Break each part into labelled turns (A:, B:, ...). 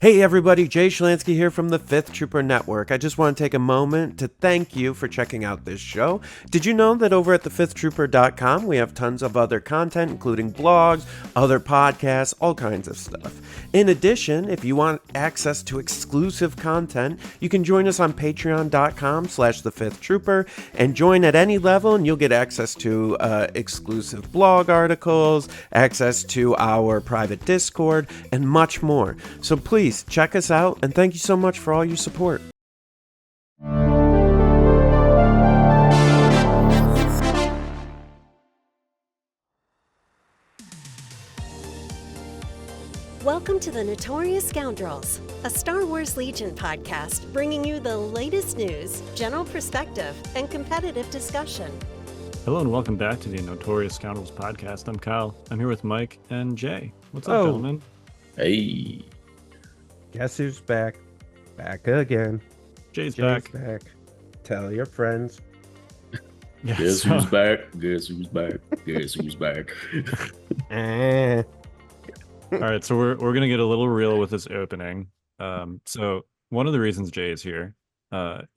A: Hey everybody, Jay Schlansky here from the Fifth Trooper Network. I just want to take a moment to thank you for checking out this show. Did you know that over at thefifthtrooper.com we have tons of other content, including blogs, other podcasts, all kinds of stuff. In addition, if you want access to exclusive content, you can join us on patreon.com/thefifthtrooper and join at any level and you'll get access to exclusive blog articles, access to our private Discord, and much more. So please check us out, and thank you so much for all your support.
B: Welcome to the Notorious Scoundrels, a Star Wars Legion podcast bringing you the latest news, general perspective, and competitive discussion.
C: Hello and welcome back to the Notorious Scoundrels podcast. I'm Kyle. I'm here with Mike and Jay. What's up, gentlemen?
D: Hey.
A: Guess who's back? Back again.
C: Jay's back.
A: Tell your friends.
C: Yeah,
D: Guess who's back? Guess who's back? Guess who's back?
C: All right, so we're gonna get a little real with this opening. So one of the reasons Jay is here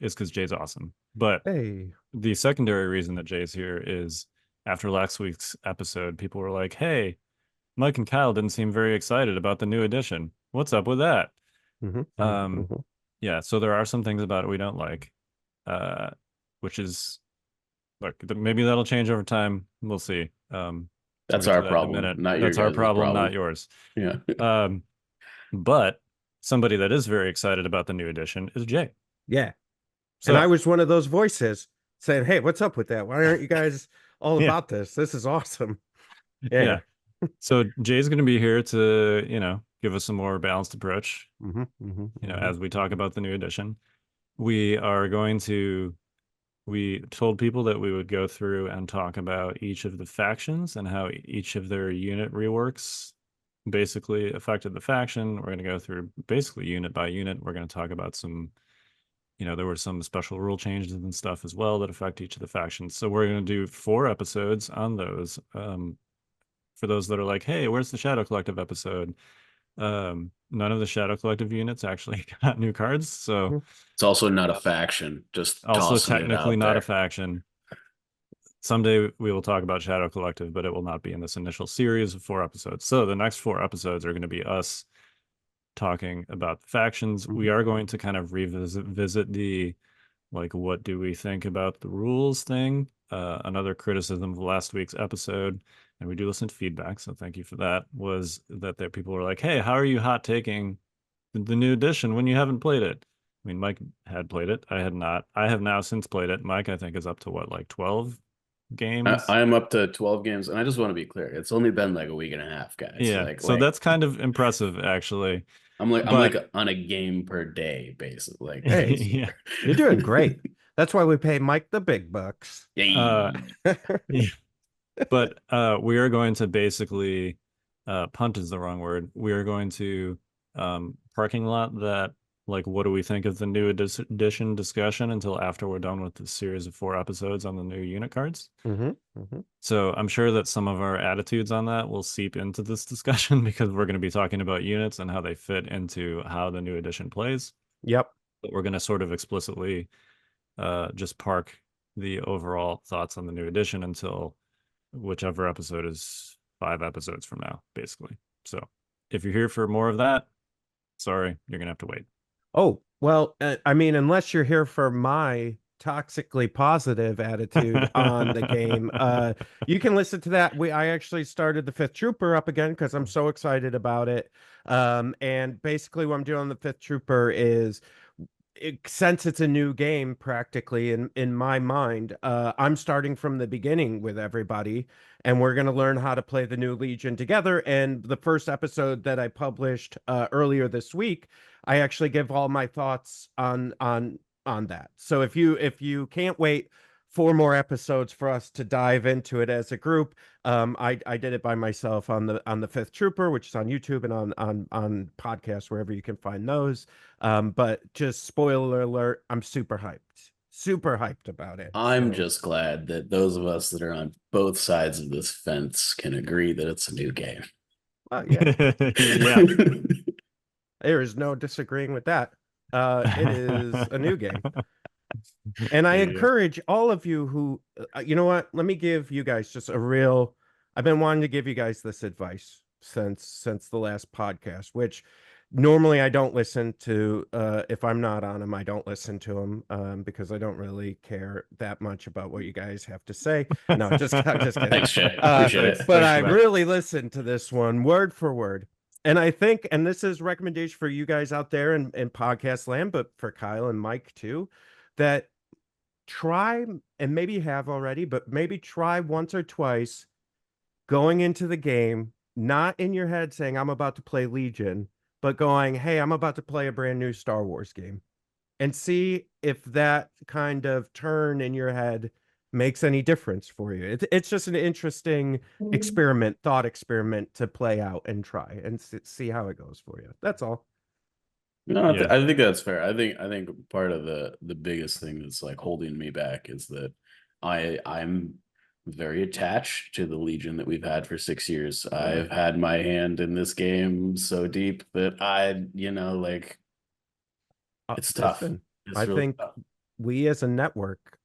C: is because Jay's awesome. But the secondary reason that Jay's here is after last week's episode, people were like, "Hey, Mike and Kyle didn't seem very excited about the new edition. What's up with that?" Yeah, so there are some things about it we don't like, which is, look, maybe that'll change over time. We'll see.
D: That's our problem, not yours.
C: That's our problem, not yours.
D: Yeah.
C: But somebody that is very excited about the new edition is Jay.
A: Yeah.
C: So,
A: and I was one of those voices saying, "Hey, what's up with that? Why aren't you guys all about this? This is awesome."
C: Yeah. So Jay's going to be here to, give us a more balanced approach, as we talk about the new edition. We told people that we would go through and talk about each of the factions and how each of their unit reworks basically affected the faction. We're going to go through basically unit by unit. We're going to talk about some, there were some special rule changes and stuff as well that affect each of the factions. So we're going to do 4 episodes on those. For those that are like, "Hey, where's the Shadow Collective episode?" None of the Shadow Collective units actually got new cards, so
D: it's also not a faction. Just
C: also technically not a faction. Someday we will talk about Shadow Collective, but it will not be in this initial series of 4 episodes. So the next 4 episodes are going to be us talking about the factions. We are going to kind of revisit the what do we think about the rules thing. Another criticism of last week's episode, and we do listen to feedback, so thank you for that, was that there people were like, "Hey, how are you hot taking the new edition when you haven't played it?" I mean, Mike had played it. I had not. I have now since played it. Mike, I think, is up to 12 games?
D: I am up to 12 games, and I just want to be clear. It's only been like a week and a half, guys.
C: Yeah, so that's kind of impressive, actually.
D: I'm like on a game per day basis.
A: Hey,
C: yeah.
A: You're doing great. That's why we pay Mike the big bucks.
C: Yeah. But we are going to basically punt is the wrong word. We are going to parking lot that, what do we think of the new edition discussion until after we're done with the series of 4 episodes on the new unit cards. So I'm sure that some of our attitudes on that will seep into this discussion because we're going to be talking about units and how they fit into how the new edition plays.
A: Yep.
C: But we're going to sort of explicitly just park the overall thoughts on the new edition until whichever episode is 5 episodes from now, basically. So if you're here for more of that, sorry, you're gonna have to wait.
A: Oh, well, I mean, unless you're here for my toxically positive attitude on the game, you can listen to that. I actually started the Fifth Trooper up again because I'm so excited about it. And basically what I'm doing on the Fifth Trooper is, since it's a new game, practically in my mind, I'm starting from the beginning with everybody, and we're going to learn how to play the new Legion together. And the first episode that I published earlier this week, I actually give all my thoughts on that. So if you can't wait 4 more episodes for us to dive into it as a group, I did it by myself on the Fifth Trooper, which is on YouTube and on podcasts wherever you can find those. But just spoiler alert, I'm super hyped about it.
D: I'm just glad that those of us that are on both sides of this fence can agree that it's a new game.
A: Yeah.
C: Yeah.
A: There is no disagreeing with that. It is a new game. And I
C: There you go.
A: encourage all of you who, you know what? Let me give you guys just a real. I've been wanting to give you guys this advice since the last podcast, which normally I don't listen to. If I'm not on them, I don't listen to them because I don't really care that much about what you guys have to say. No, I'm just kidding.
D: Thanks, Jay. Appreciate it.
A: But
C: Thanks
A: I
C: for that.
A: really listened to this one word for word. And I think, and this is recommendation for you guys out there in podcast land, but for Kyle and Mike too, that try, and maybe you have already, but maybe try once or twice going into the game, not in your head saying, I'm about to play Legion, but going, hey, I'm about to play a brand new Star Wars game, and see if that kind of turn in your head makes any difference for you. It's just an interesting thought experiment to play out and try and see how it goes for you. That's all.
D: No,
C: Yeah.
D: I think that's fair. I think part of the biggest thing that's like holding me back is that I'm very attached to the Legion that we've had for 6 years. I've had my hand in this game so deep that like it's tough.
A: Listen,
D: It's
A: I
D: really
A: think
D: tough.
A: we as a network,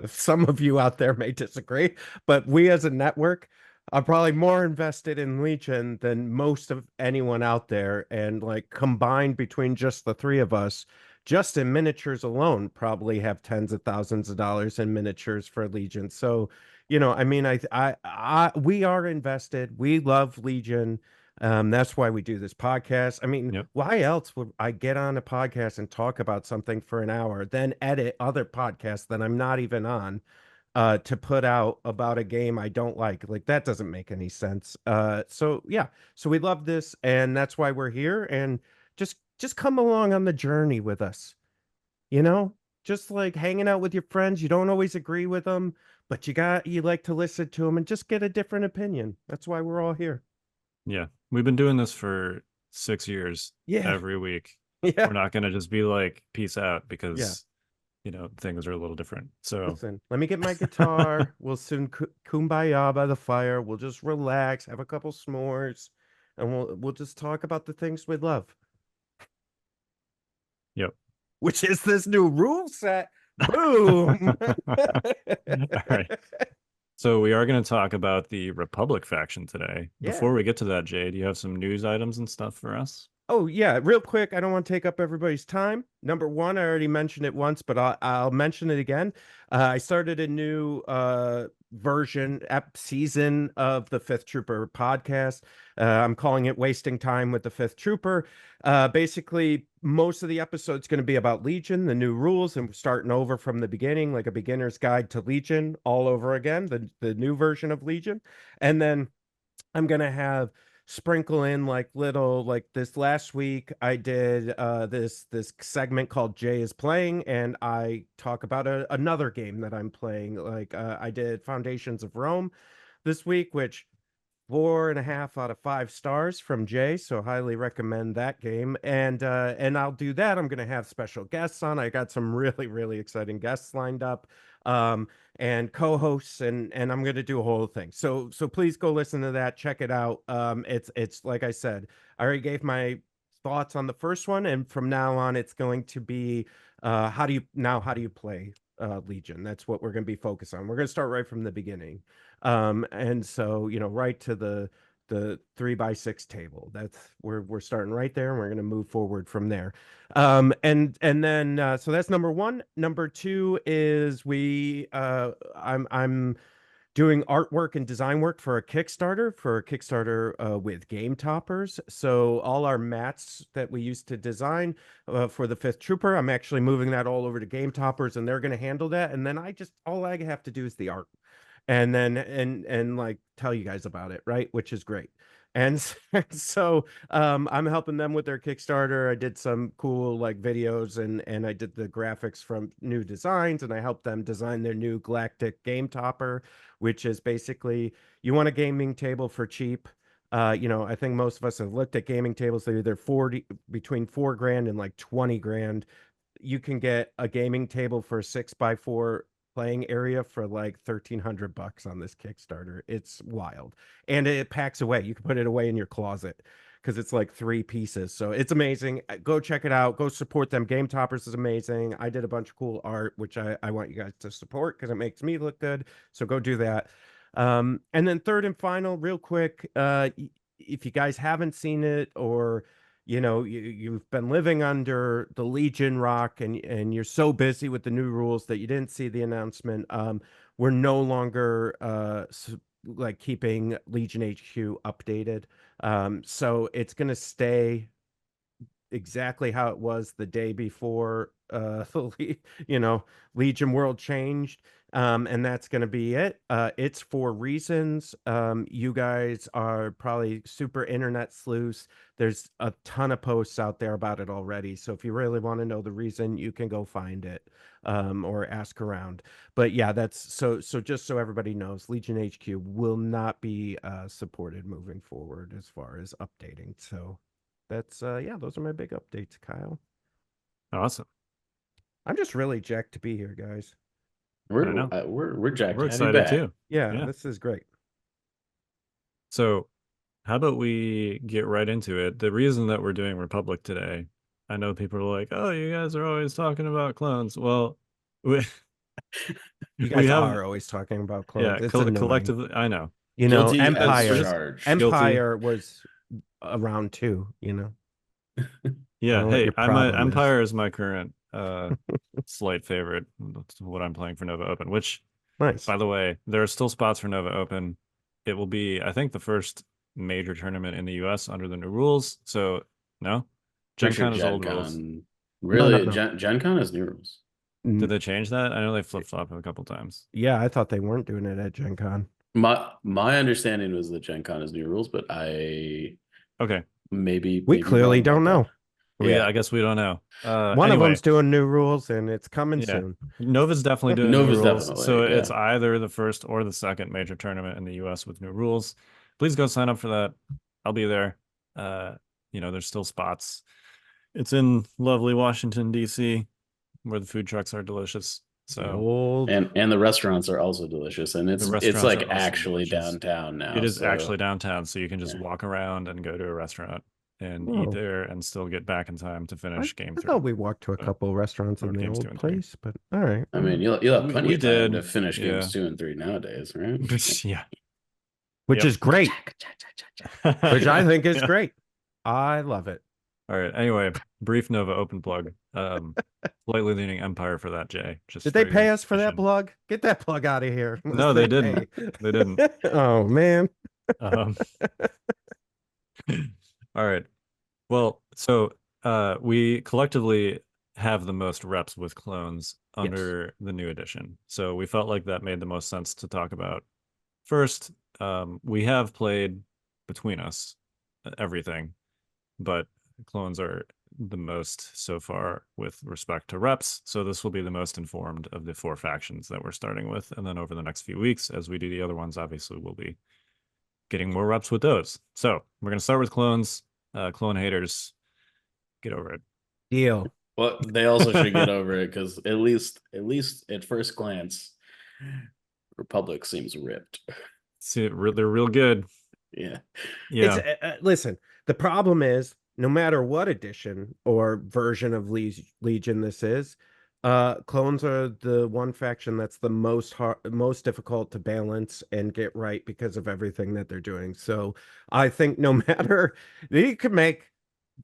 A: some of you out there may disagree, but we as a network are probably more invested in Legion than most of anyone out there. And like combined between just the three of us, just in miniatures alone, probably have tens of thousands of dollars in miniatures for Legion. So, I mean, we are invested. We love Legion. That's why we do this podcast. I mean,
C: Yep.
A: why else would I get on a podcast and talk about something for an hour, then edit other podcasts that I'm not even on, to put out about a game I don't like? Like that doesn't make any sense. So yeah, so we love this, and that's why we're here. And just come along on the journey with us. You know, just like hanging out with your friends. You don't always agree with them, but you like to listen to them and just get a different opinion. That's why we're all here.
C: Yeah. We've been doing this for 6 years
A: Yeah,
C: every week.
A: yeah.
C: We're not going to just be like, peace out,
A: Yeah.
C: because, things are a little different. So,
A: Listen, let me get my guitar. We'll soon kumbaya by the fire. We'll just relax, have a couple s'mores, and we'll just talk about the things we love,
C: yep.
A: which is this new rule set. Boom.
C: All right. So we are going to talk about the Republic faction today.
A: Yeah.
C: Before we get to that, Jay, do you have some news items and stuff for us?
A: Oh yeah, real quick. I don't want to take up everybody's time. Number one, I already mentioned it once, but I'll mention it again. I started a new season of the Fifth Trooper podcast. I'm calling it "Wasting Time with the Fifth Trooper." Basically, most of the episode's going to be about Legion, the new rules, and starting over from the beginning, like a beginner's guide to Legion, all over again. The new version of Legion, and then I'm gonna have sprinkle in like little, like this last week I did this segment called Jay is Playing, and I talk about another game that I'm playing. Like I did Foundations of Rome this week, which 4.5 out of 5 stars from Jay, so highly recommend that game. And I'll do that. I'm gonna have special guests on. I got some really exciting guests lined up, and co-hosts, and I'm gonna do a whole thing. So please go listen to that, check it out. It's like I said, I already gave my thoughts on the first one, and from now on it's going to be how do you play Legion. That's what we're going to be focused on. We're going to start right from the beginning, and so right to the 3x6 table. That's we're starting right there, and we're going to move forward from there. And then so that's number one. Number two is I'm doing artwork and design work for a Kickstarter with Game Toppers. So all our mats that we used to design for the Fifth Trooper, I'm actually moving that all over to Game Toppers, and they're going to handle that. And then all I have to do is the art, and then and like tell you guys about it, right? Which is great. And so I'm helping them with their Kickstarter. I did some cool like videos, and I did the graphics from new designs, and I helped them design their new Galactic Game Topper, which is basically you want a gaming table for cheap. I think most of us have looked at gaming tables. They're either between $4,000 and like $20,000. You can get a gaming table for a 6x4 playing area for like $1,300 on this Kickstarter. It's wild, and it packs away. You can put it away in your closet because it's like 3 pieces. So it's amazing. Go check it out. Go support them. Game Toppers is amazing. I did a bunch of cool art, which I want you guys to support because it makes me look good. So go do that. And then third and final, real quick, if you guys haven't seen it, or you've been living under the Legion rock and you're so busy with the new rules that you didn't see the announcement, we're no longer like keeping Legion HQ updated. So it's going to stay exactly how it was the day before Legion World changed. And that's going to be it. It's for reasons. You guys are probably super internet sleuths. There's a ton of posts out there about it already. So if you really want to know the reason, you can go find it, or ask around. But yeah, that's so just so everybody knows, Legion HQ will not be supported moving forward as far as updating. So that's those are my big updates, Kyle.
C: Awesome.
A: I'm just really jacked to be here, guys.
D: We're
C: know.
D: we're jacked.
C: We're
D: to have you
C: excited
D: back.
C: too.
A: Yeah, this is great.
C: So how about we get right into it? The reason that we're doing Republic today, I know people are like, oh, you guys are always talking about clones. Well,
A: You guys are always talking about clones.
C: Yeah,
A: It's annoying.
C: collectively, I know.
D: Guilty as
A: Empire.
D: charged.
A: Empire was around too,
C: Yeah,
A: know what
C: hey,
A: your
C: I'm
A: problem is.
C: Empire is my current slight favorite. That's what I'm playing for Nova Open, which,
A: Nice.
C: by the way, there are still spots for Nova Open. It will be, I think, the first major tournament in the US under the new rules. So, no? Gen
D: Pretty sure
C: Con is
D: Gen
C: old rules.
D: Con. Really,
A: No.
D: Gen Con is new rules.
C: Did they change that? I know they flip-flopped a couple times.
A: Yeah, I thought they weren't doing it at Gen Con.
D: My understanding was that Gen Con is new rules, but
C: Okay.
A: We
D: maybe
A: clearly
D: wrong
A: don't
D: about
A: know.
D: that.
C: Well, yeah, I guess we don't know.
A: One of
C: Anyway,
A: them's doing new rules, and it's coming
C: yeah.
A: soon.
C: Nova's definitely doing
D: Nova's
C: new rules.
D: definitely,
C: So
D: yeah.
C: it's either the first or the second major tournament in the US with new rules. Please go sign up for that. I'll be there. There's still spots. It's in lovely Washington, D.C., where the food trucks are delicious. So
D: and the restaurants are also delicious, and it's like actually
C: delicious.
D: downtown now.
C: It is actually downtown, so you can just
D: Yeah.
C: walk around and go to a restaurant and eat there and still get back in time to finish game 3.
A: I thought we walked to a couple restaurants in the
C: games 2
A: old
C: and 3.
A: place, but all right.
D: I mean, you'll have plenty
C: we
D: of time
C: did,
D: to finish
C: yeah.
D: games 2 and 3 nowadays, right?
C: Yeah.
A: Which is great. Which I think is
C: Yeah.
A: great. I love it.
C: All right. Anyway, brief Nova Open plug. Slightly leaning Empire for that, Jay. Just
A: Did they
C: for
A: pay
C: your
A: us for that
C: information.
A: plug? Get that plug out of here.
C: No, they didn't. They didn't.
A: Oh man.
C: All right. Well, so we collectively have the most reps with clones under the new edition. So we felt like that made the most sense to talk about. First, we have played between us everything, but clones are the most so far with respect to reps. So this will be the most informed of the 4 factions that we're starting with. And then over the next few weeks, as we do the other ones, obviously we'll be getting more reps with those. So we're going to start with clones. Clone haters, get over it.
A: Deal.
D: Well, they also should get over it, because at least at first glance, Republic seems ripped.
C: See, they're real good.
D: Yeah.
A: Listen, the problem is, no matter what edition or version of Legion this is, clones are the one faction that's the most difficult to balance and get right because of everything that they're doing. So I think no matter, you could make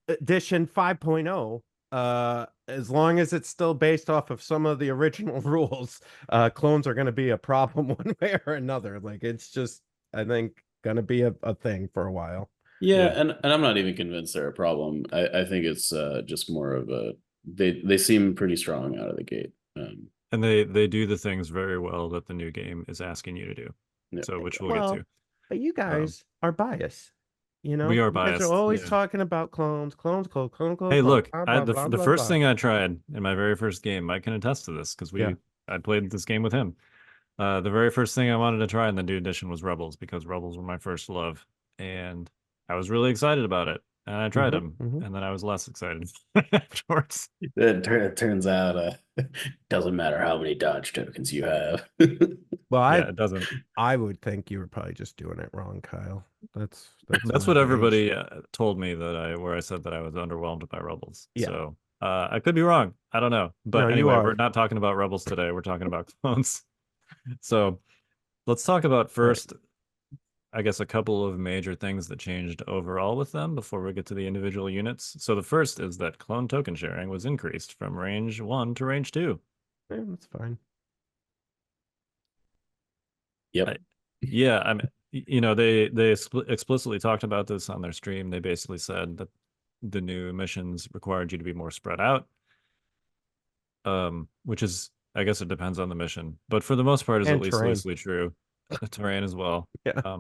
A: edition 5.0, as long as it's still based off of some of the original rules, clones are going to be a problem one way or another. Like, it's just, I think, going to be a thing for a while.
D: Yeah, and I'm not even convinced they're a problem. I think it's just more of a, they seem pretty strong out of the gate.
C: And they do the things very well that the new game is asking you to do.
D: Yeah.
C: So which we'll get to.
A: But you guys are biased.
C: We are
A: You guys
C: biased.
A: are always talking about clones.
C: Hey, look, the first thing I tried in my very first game, Mike can attest to this, because I played this game with him. The very first thing I wanted to try in the new edition was Rebels, because Rebels were my first love. And I was really excited about it. And I tried them, and then I was less excited afterwards.
D: It turns out doesn't matter how many dodge tokens you have.
A: Well,
C: Yeah, it doesn't.
A: I would think you were probably just doing it wrong, Kyle. That's
C: That's
A: my
C: what
A: gauge.
C: everybody told me where I said that I was underwhelmed by Rebels.
A: Yeah.
C: So I could be wrong. I don't know. But
A: No, you
C: anyway,
A: are.
C: we're not talking about Rebels today. We're talking about clones. So let's talk about first, I guess, a couple of major things that changed overall with them before we get to the individual units. So the first is that clone token sharing was increased from range 1 to range 2.
A: Yeah, that's fine.
D: Yep.
C: Yeah, I mean, they explicitly talked about this on their stream. They basically said that the new missions required you to be more spread out, which is, I guess it depends on the mission, but for the most part is
A: And
C: at least
A: terrain.
C: loosely true. Terrain as well.
A: Yeah.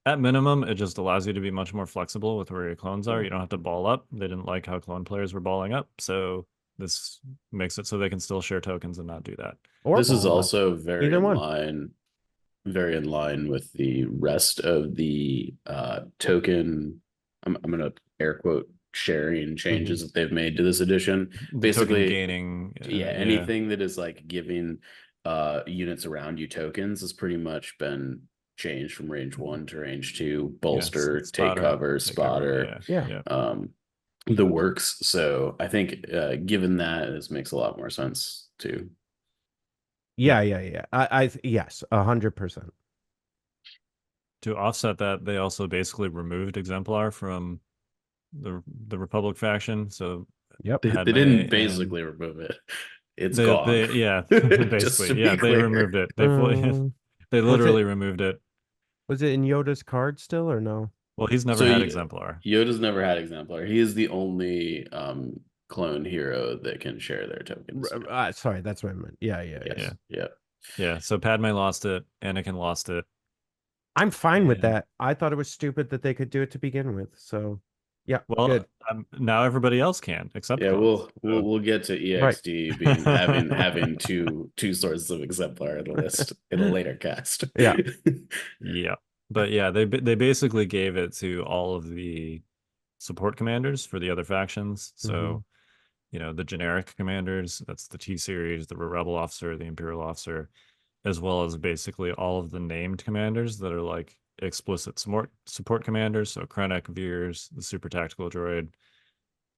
C: At minimum, it just allows you to be much more flexible with where your clones are. You don't have to ball up. They didn't like how clone players were balling up, so this makes it so they can still share tokens and not do that.
A: Or
D: This is
A: ball up.
D: also very
A: Either
D: in
A: one.
D: line, very in line with the rest of the token. I'm gonna air quote sharing changes that they've made to this edition.
C: The token
D: Basically,
C: gaining,
D: yeah, anything that is like giving units around you tokens has pretty much been changed from range 1 to range 2, bolster, take
C: spotter,
D: cover,
C: take cover,
D: spotter,
A: Yeah.
D: the works. So I think given that, this makes a lot more sense too.
A: Yeah. Yes, 100%.
C: To offset that, they also basically removed Exemplar from the Republic faction. So
A: Yep.
D: They
C: Padme
D: didn't
C: and
D: basically remove it. It's
C: they,
D: gone.
C: yeah,
D: Just to
C: basically,
D: be
C: yeah, they
D: clear.
C: removed it. They
A: Um,
C: they
A: was
C: literally
A: it
C: removed it.
A: was it in Yoda's card still or no?
C: Well, he's never
D: So
C: had Exemplar.
D: Yoda's never had Exemplar. He is the only clone hero that can share their tokens.
A: Sorry, that's what I meant. Yeah.
D: Yes. Yeah.
C: Yeah. So Padme lost it. Anakin lost it.
A: I'm fine with
C: And
A: that. I thought it was stupid that they could do it to begin with. So, yeah,
C: well,
A: good.
C: now everybody else can except
D: Yeah,
C: clones.
D: we'll get to EXD being having two sources of Exemplar in the list in a later cast.
A: Yeah.
C: Yeah. But yeah, they basically gave it to all of the support commanders for the other factions. So, the generic commanders, that's the T series, the rebel officer, the imperial officer, as well as basically all of the named commanders that are like explicit support commanders. So Krennic, Veers, the super tactical droid,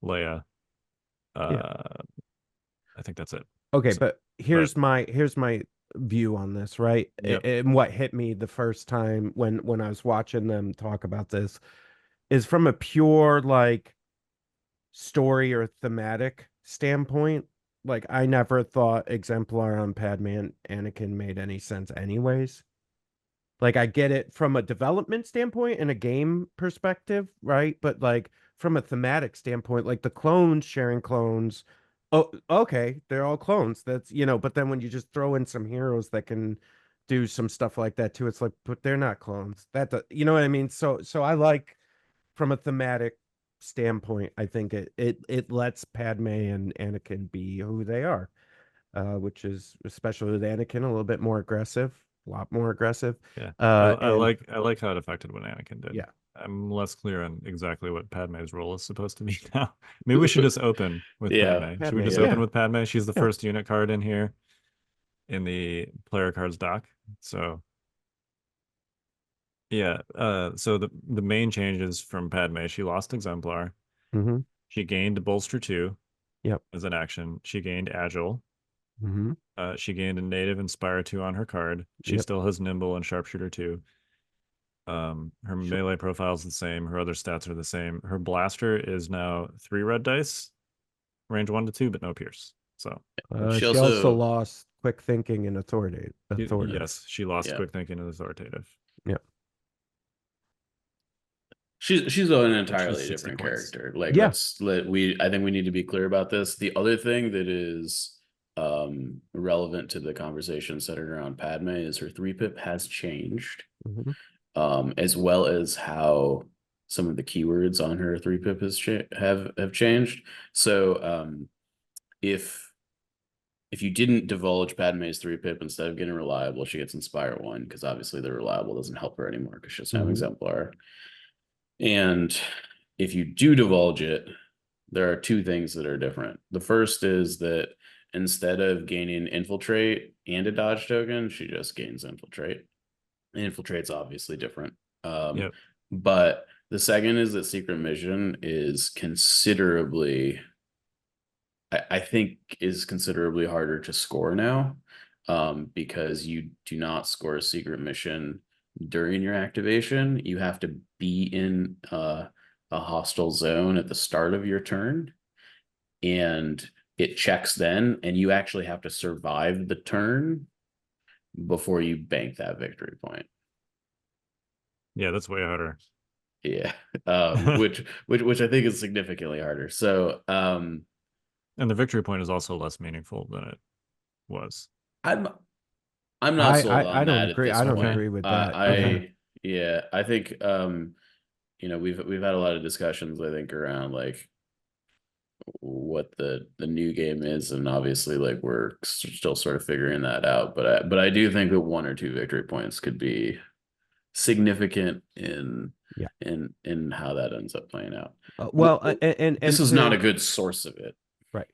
C: Leia. I think that's it.
A: Okay,
C: So,
A: but here's my view on this, right?
C: Yep.
A: And what hit me the first time when I was watching them talk about this is from a pure like story or thematic standpoint. Like I never thought Exemplar on Padme and Anakin made any sense anyways. Like I get it from a development standpoint and a game perspective, right? But like from a thematic standpoint, like the clones sharing clones, oh, okay, they're all clones. That's but then when you just throw in some heroes that can do some stuff like that too, it's like, but they're not clones. You know what I mean? So I like from a thematic standpoint, I think it lets Padme and Anakin be who they are, which is especially with Anakin a little bit more aggressive, a lot more aggressive.
C: Yeah. I
A: And
C: like how it affected what Anakin did.
A: yeah.
C: I'm less clear on exactly what Padme's role is supposed to be now. Maybe we should just open with
D: Yeah.
C: Padme. Should we
A: Padme,
C: just
A: yeah.
C: open with Padme? She's the
A: Yeah.
C: first unit card in here in the player cards doc. So yeah, so the main changes from Padme, she lost Exemplar.
A: Mm-hmm.
C: She gained Bolster 2.
A: Yep.
C: As an action. She gained Agile.
A: Mm-hmm.
C: She gained a Native Inspire 2 on her card. She
A: Yep.
C: still has Nimble and Sharpshooter 2. Her melee profile is the same. Her other stats are the same. Her blaster is now 3 red dice, range 1 to 2, but no pierce. So
A: she also lost quick thinking and authoritative.
C: yes, she lost quick thinking and authoritative.
A: Yeah.
D: She's an entirely different character. Like I think we need to be clear about this. The other thing that is relevant to the conversation centered around Padme is her 3-pip has changed. As well as how some of the keywords on her 3-pip have changed. So if you didn't divulge Padme's 3-pip, instead of getting reliable, she gets Inspire 1, because obviously the reliable doesn't help her anymore because she doesn't have Exemplar. And if you do divulge it, there are 2 things that are different. The first is that instead of gaining infiltrate and a dodge token, she just gains infiltrate. Infiltrate's obviously different.
C: Yep.
D: But the second is that secret mission is considerably, I think, is considerably harder to score now, because you do not score a secret mission during your activation. You have to be in a hostile zone at the start of your turn, and it checks then, and you actually have to survive the turn before you bank that victory point.
C: Yeah, that's way harder.
D: Yeah. Which I think is significantly harder. So
C: and the victory point is also less meaningful than it was.
D: I'm not sold on
A: I don't
D: that
A: agree.
D: at this
A: I don't
D: point.
A: agree with that.
D: Yeah, I think we've had a lot of discussions, I think, around like what the new game is, and obviously like we're still sort of figuring that out, but I do think that 1 or 2 victory points could be significant in how that ends up playing out.
A: And
D: this is not a good source of it,
A: right?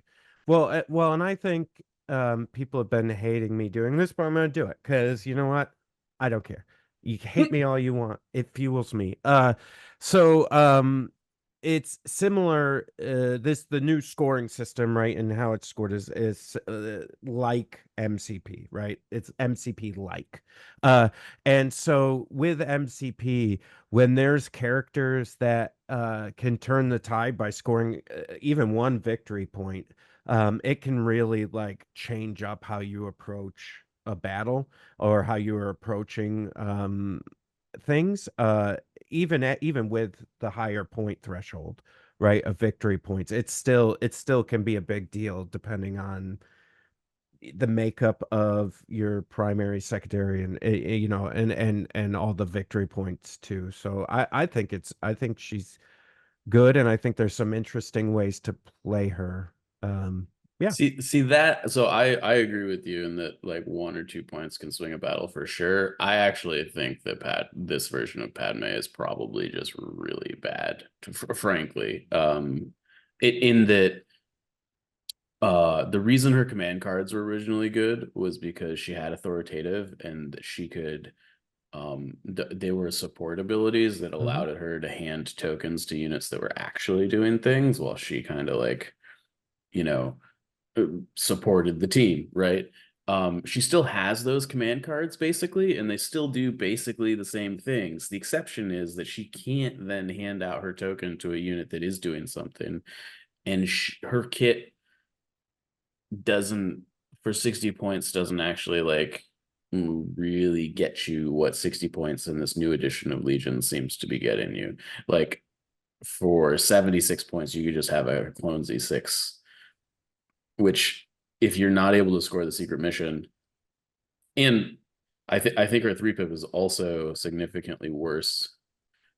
A: Well, and I think people have been hating me doing this, but I'm going to do it because you know what? I don't care. You can hate me all you want. It fuels me. It's similar. The new scoring system, right, and how it's scored is like MCP, right? It's MCP like, and so with MCP, when there's characters that can turn the tide by scoring even 1 victory point, it can really like change up how you approach a battle or how you are approaching things. Even with the higher point threshold, right, of victory points, it still can be a big deal depending on the makeup of your primary, secondary, and and all the victory points too. So I think she's good, and I think there's some interesting ways to play her. Yeah.
D: See that. So I agree with you in that like 1 or 2 points can swing a battle for sure. I actually think that this version of Padme is probably just really bad, frankly. In that the reason her command cards were originally good was because she had authoritative, and she could they were support abilities that allowed her to hand tokens to units that were actually doing things, while she kind of like supported the team, right? She still has those command cards basically, and they still do basically the same things. The exception is that she can't then hand out her token to a unit that is doing something, and her kit doesn't, for 60 points, doesn't actually like really get you what 60 points in this new edition of Legion seems to be getting you. Like for 76 points, you could just have a clone Z6, which if you're not able to score the secret mission, and I think her 3-pip is also significantly worse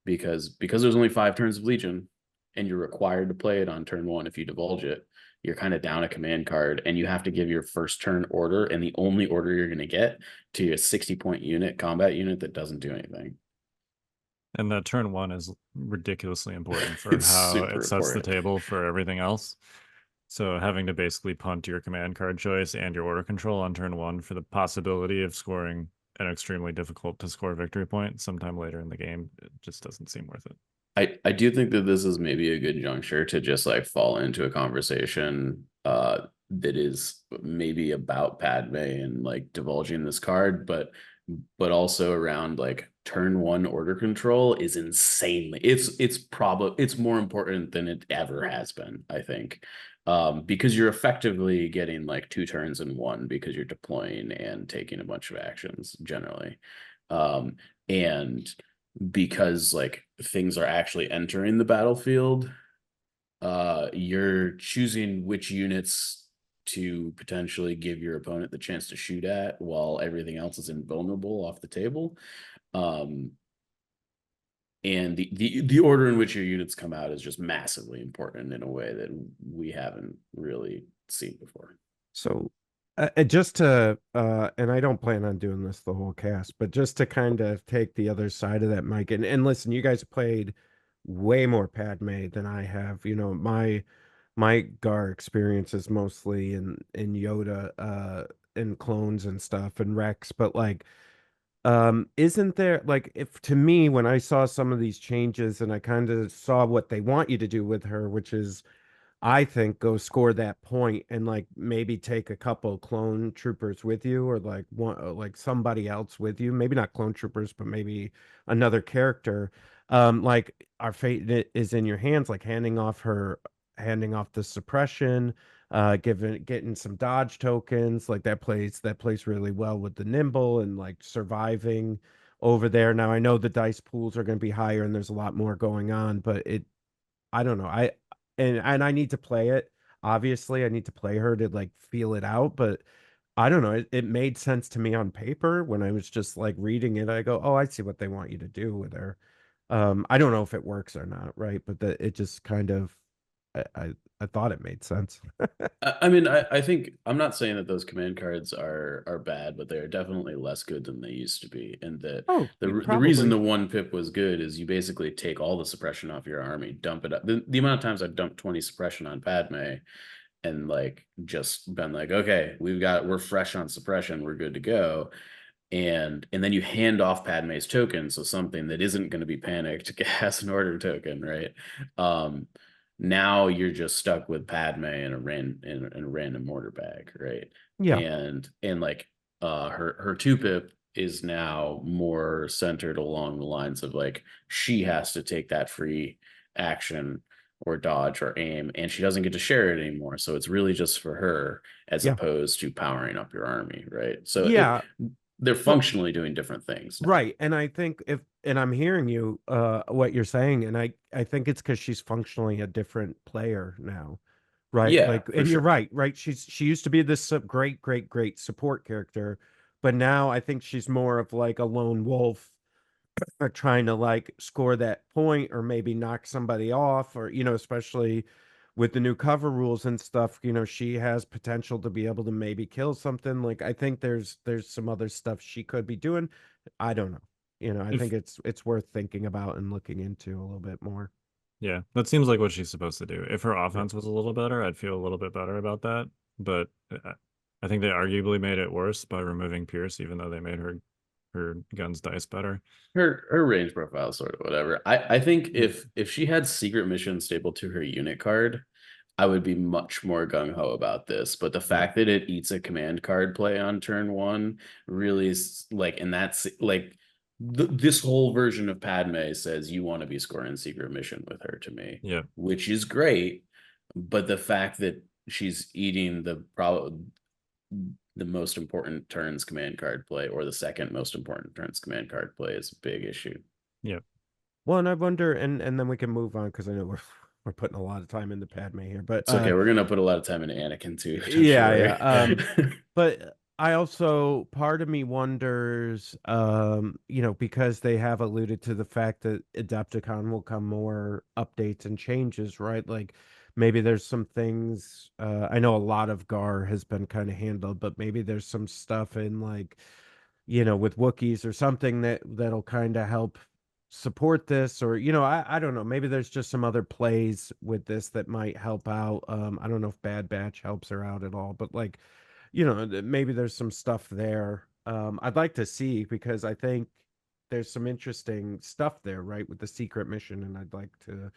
D: because there's only 5 turns of Legion, and you're required to play it on turn 1. If you divulge it, you're kind of down a command card, and you have to give your first turn order, and the only order you're going to get to a 60-point unit, combat unit that doesn't do anything.
C: And that turn 1 is ridiculously important for how it sets the table for everything else. So having to basically punt your command card choice and your order control on turn 1 for the possibility of scoring an extremely difficult to score victory point sometime later in the game, it just doesn't seem worth it.
D: I do think that this is maybe a good juncture to just like fall into a conversation that is maybe about Padme and like divulging this card, but also around like turn 1 order control is insanely, it's more important than it ever has been, I think, because you're effectively getting like 2 turns in 1 because you're deploying and taking a bunch of actions generally, and because like things are actually entering the battlefield, you're choosing which units to potentially give your opponent the chance to shoot at while everything else is invulnerable off the table. And the order in which your units come out is just massively important in a way that we haven't really seen before.
A: So just to and I don't plan on doing this the whole cast, but just to kind of take the other side of that, Mike, and listen, you guys played way more Padme than I have. my GAR experience is mostly in Yoda, in clones and stuff and Rex, but like, isn't there like, if to me when I saw some of these changes and I kind of saw what they want you to do with her, which is I think go score that point and like maybe take a couple clone troopers with you, or like one like somebody else with you, maybe not clone troopers but maybe another character, like our fate is in your hands, like handing off the suppression, getting some dodge tokens, like that plays really well with the nimble and like surviving over there. Now I know the dice pools are going to be higher and there's a lot more going on, but I don't know. And I need to play it. Obviously, I need to play her to like feel it out, but I don't know. It made sense to me on paper when I was just like reading it. I go, "Oh, I see what they want you to do with her." I don't know if it works or not, right? But it just kind of I thought it made sense.
D: I mean, I think I'm not saying that those command cards are bad, but they are definitely less good than they used to be. And that
A: Oh,
D: the reason
A: probably.
D: the one pip was good is you basically take all the suppression off your army, dump it up. The amount of times I've dumped 20 suppression on Padme and like just been like, okay, we're fresh on suppression, we're good to go. And then you hand off Padme's token, so something that isn't going to be panicked has an order token, right? Now you're just stuck with Padme in a random order bag, right?
A: Yeah.
D: And like her two pip is now more centered along the lines of like she has to take that free action or dodge or aim, and she doesn't get to share it anymore. So it's really just for her as
A: Yeah.
D: opposed to powering up your army, right? So
A: Yeah.
D: they're
A: Well,
D: functionally doing different things now.
A: right. And I think if and I'm hearing you what you're saying, and I think it's because she's functionally a different player now. Right.
D: Yeah,
A: Like,
D: for
A: and you're
D: sure.
A: right, right? She used to be this great support character, but now I think she's more of like a lone wolf, trying to like score that point or maybe knock somebody off, or especially with the new cover rules and stuff, she has potential to be able to maybe kill something. Like I think there's some other stuff she could be doing. I don't know. I
C: If
A: think it's worth thinking about and looking into a little bit more.
C: Yeah, that seems like what she's supposed to do. If her
A: Yeah.
C: offense was a little better, I'd feel a little bit better about that. But I think they arguably made it worse by removing Pierce, even though they made her guns dice better.
D: Her range profile is sort of whatever. I think
A: Yeah.
D: if she had secret mission stable to her unit card, I would be much more gung ho about this. But the
A: Yeah.
D: fact that it eats a command card play on turn one really is like, and that's like this whole version of Padme says you want to be scoring secret mission with her to me,
C: Yeah.
D: which is great. But the fact that she's eating the most important turns command card play or the second most important turns command card play is a big issue.
C: Yeah.
A: Well, and I wonder, and then we can move on because I know we're putting a lot of time into Padme here, but
D: It's okay. We're gonna put a lot of time into Anakin too. Don't you
A: yeah,
D: worry.
A: yeah. But I also, part of me wonders, because they have alluded to the fact that Adepticon will come more updates and changes, right? Like maybe there's some things, I know a lot of GAR has been kind of handled, but maybe there's some stuff in like, with Wookiees or something that'll kind of help support this, or I don't know, maybe there's just some other plays with this that might help out. I don't know if Bad Batch helps her out at all, but like, maybe there's some stuff there. I'd like to see, because I think there's some interesting stuff there, right, with the secret mission, and I'd like to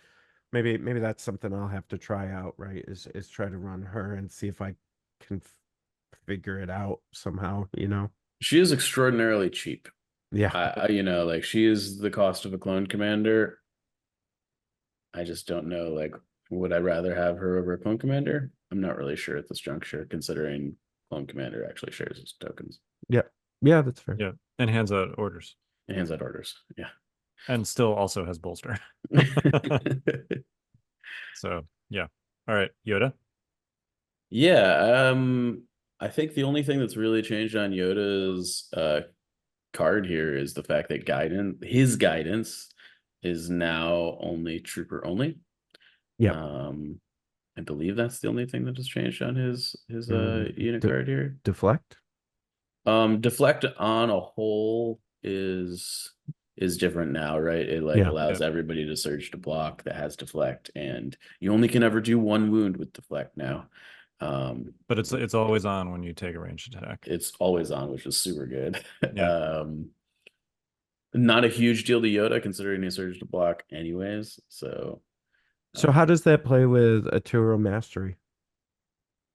A: maybe that's something I'll have to try out, right, is try to run her and see if I can figure it out somehow.
D: She is extraordinarily cheap.
A: Yeah.
D: Like she is the cost of a clone commander. I just don't know, like, would I rather have her over a clone commander? I'm not really sure at this juncture, considering clone commander actually shares his tokens
A: Yeah. Yeah, that's fair.
C: Yeah. And hands out orders.
D: and hands out orders. Yeah.
C: And still also has bolster. So yeah. All right, Yoda.
D: Yeah, I think the only thing that's really changed on Yoda's card here is the fact that his guidance is now only trooper only.
A: Yeah.
D: I believe that's the only thing that has changed on his unit card here.
A: Deflect.
D: Deflect on a whole is is different now, right? It like
A: Yeah.
D: allows everybody to surge to block that has deflect, and you only can ever do 1 wound with deflect now.
C: But it's always on when you take a ranged attack.
D: It's always on, which is super good.
C: Yeah.
D: Not a huge deal to Yoda considering he surged to block anyways. So
A: how does that play with Aturo Mastery?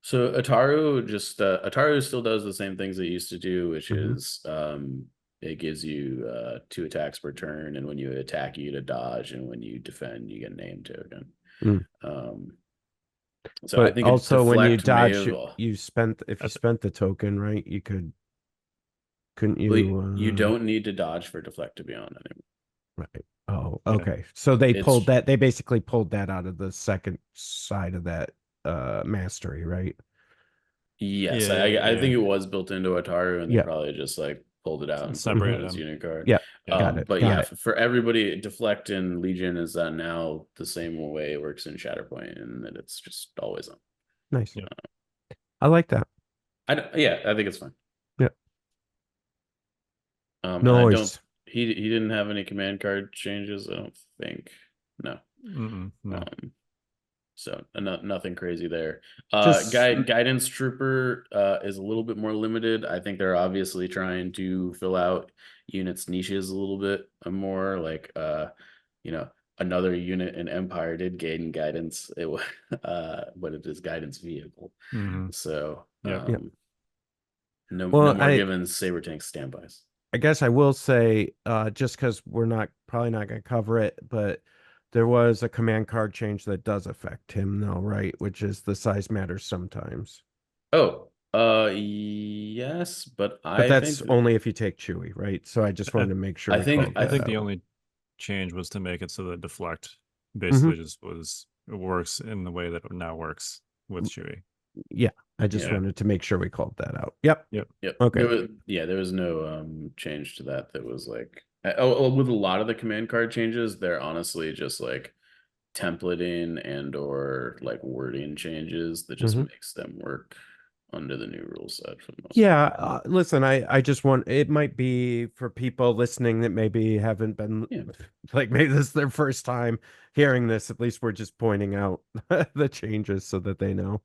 D: So Ataru still does the same things it used to do, which
A: Mhm.
D: is it gives you 2 attacks per turn, and when you attack, you get a dodge, and when you defend, you get a name token.
A: Mm.
D: So I
A: But
D: think
A: also when you
D: deflect may
A: dodge,
D: have,
A: you spent the token, right? Couldn't
D: well,
A: you?
D: you don't need to dodge for deflect to be on anymore.
A: Right. Oh,
C: Yeah.
A: okay. So they
D: It's-
A: pulled that. They basically pulled that out of the second side of that mastery, right?
D: Yes,
C: Yeah,
D: I think
C: yeah.
D: it was built into Ataru, and they
A: Yeah.
D: probably just like pulled it out and put it
C: Separated
D: on its
C: them.
D: unit card.
A: Yeah.
C: Yeah.
A: Got it.
D: But
A: Got
D: yeah,
A: it.
D: for everybody, deflect in Legion is now the same way it works in Shatterpoint, and that it's just always on.
A: Nice.
C: Yeah.
A: I like that.
D: I think it's fine.
A: Yeah.
D: And I don't.
A: Nice.
D: He didn't have any command card changes. I don't think. No.
C: No.
D: So nothing crazy there.
A: Just-
D: Guidance Trooper is a little bit more limited. I think they're obviously trying to fill out units niches a little bit more. Like another unit in Empire did gain guidance. It was but it is guidance vehicle.
C: Mhm.
D: So
C: Yeah.
D: no
A: Well,
D: more given Saber tank standbys.
A: I guess I will say, just because we're probably not going to cover it, but there was a command card change that does affect him, though, right? Which is the size matters sometimes.
D: Oh, yes, but
A: But that's only if you take Chewie, right? So I just wanted to make sure.
D: I think
C: the only change was to make it so that deflect basically just works in the way that it now works with Chewie.
A: Yeah, I just wanted to make sure we called that out. Yep. Okay.
D: There was no change to that was like with a lot of the command card changes, they're honestly just like templating and or like wording changes that just makes them work under the new rule set for the most part.
A: Listen, I just want, it might be for people listening that maybe haven't been like, maybe this is their first time hearing this. At least we're just pointing out the changes so that they know.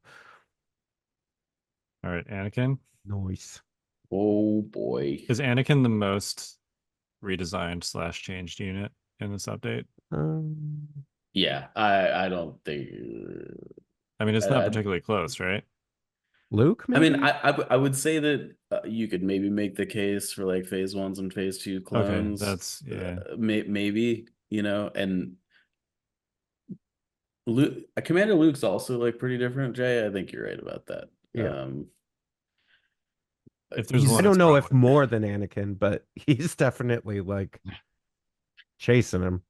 C: All right, Anakin.
A: Nice.
D: Oh boy.
C: Is Anakin the most redesigned / changed unit in this update?
D: Yeah, I don't think.
C: I mean, it's not particularly close, right?
A: Luke, maybe?
D: I mean, I would say that you could maybe make the case for like phase 1s and phase 2 clones.
C: Okay, that's
D: maybe, and Luke, Commander Luke's also like pretty different, Jay. I think you're right about that.
A: Yeah.
C: If there's one,
A: I don't know if more than Anakin, but he's definitely like chasing him.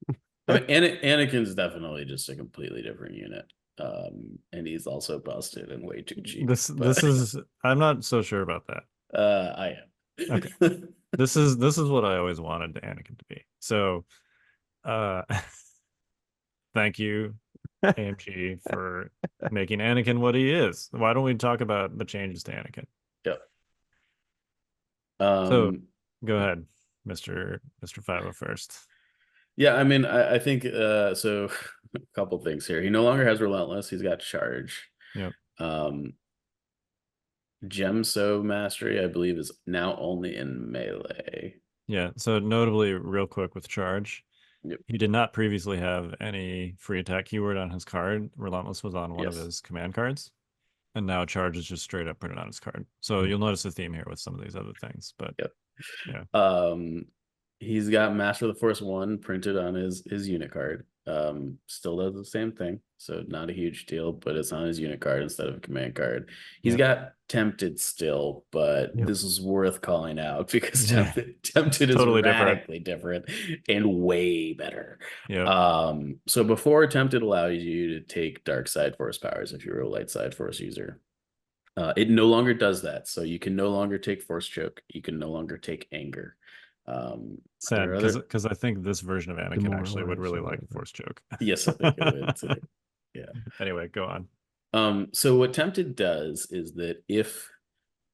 D: I mean, Anakin's definitely just a completely different unit. And he's also busted and way too cheap.
C: This is, I'm not so sure about that.
D: I am.
C: Okay. This is what I always wanted Anakin to be. So thank you, AMG, for making Anakin what he is. Why don't we talk about the changes to Anakin?
D: Yep.
C: So go ahead, Mr. 501st.
D: Yeah, I mean, I think so a couple things here. He no longer has relentless, he's got charge.
C: Yep.
D: Gemso mastery, I believe, is now only in melee.
C: Yeah, so notably, real quick with charge,
D: Yep.
C: he did not previously have any free attack keyword on his card. Relentless was on one of his command cards, and now charge is just straight up printed on his card. So you'll notice a theme here with some of these other things, but yeah.
D: He's got Master of the Force 1 printed on his unit card. Still does the same thing, so not a huge deal, but it's on his unit card instead of a command card. He's got Tempted still, but this is worth calling out because Tempted is
C: totally
D: radically different and way better.
C: Yeah.
D: So before Tempted allowed you to take dark side force powers if you were a light side force user. It no longer does that, so you can no longer take force choke. You can no longer take anger.
C: Sad, because I think this version of Anakin actually would really like force choke.
D: Yes, I think it would too. Yeah.
C: Anyway, go on.
D: So what Tempted does is that if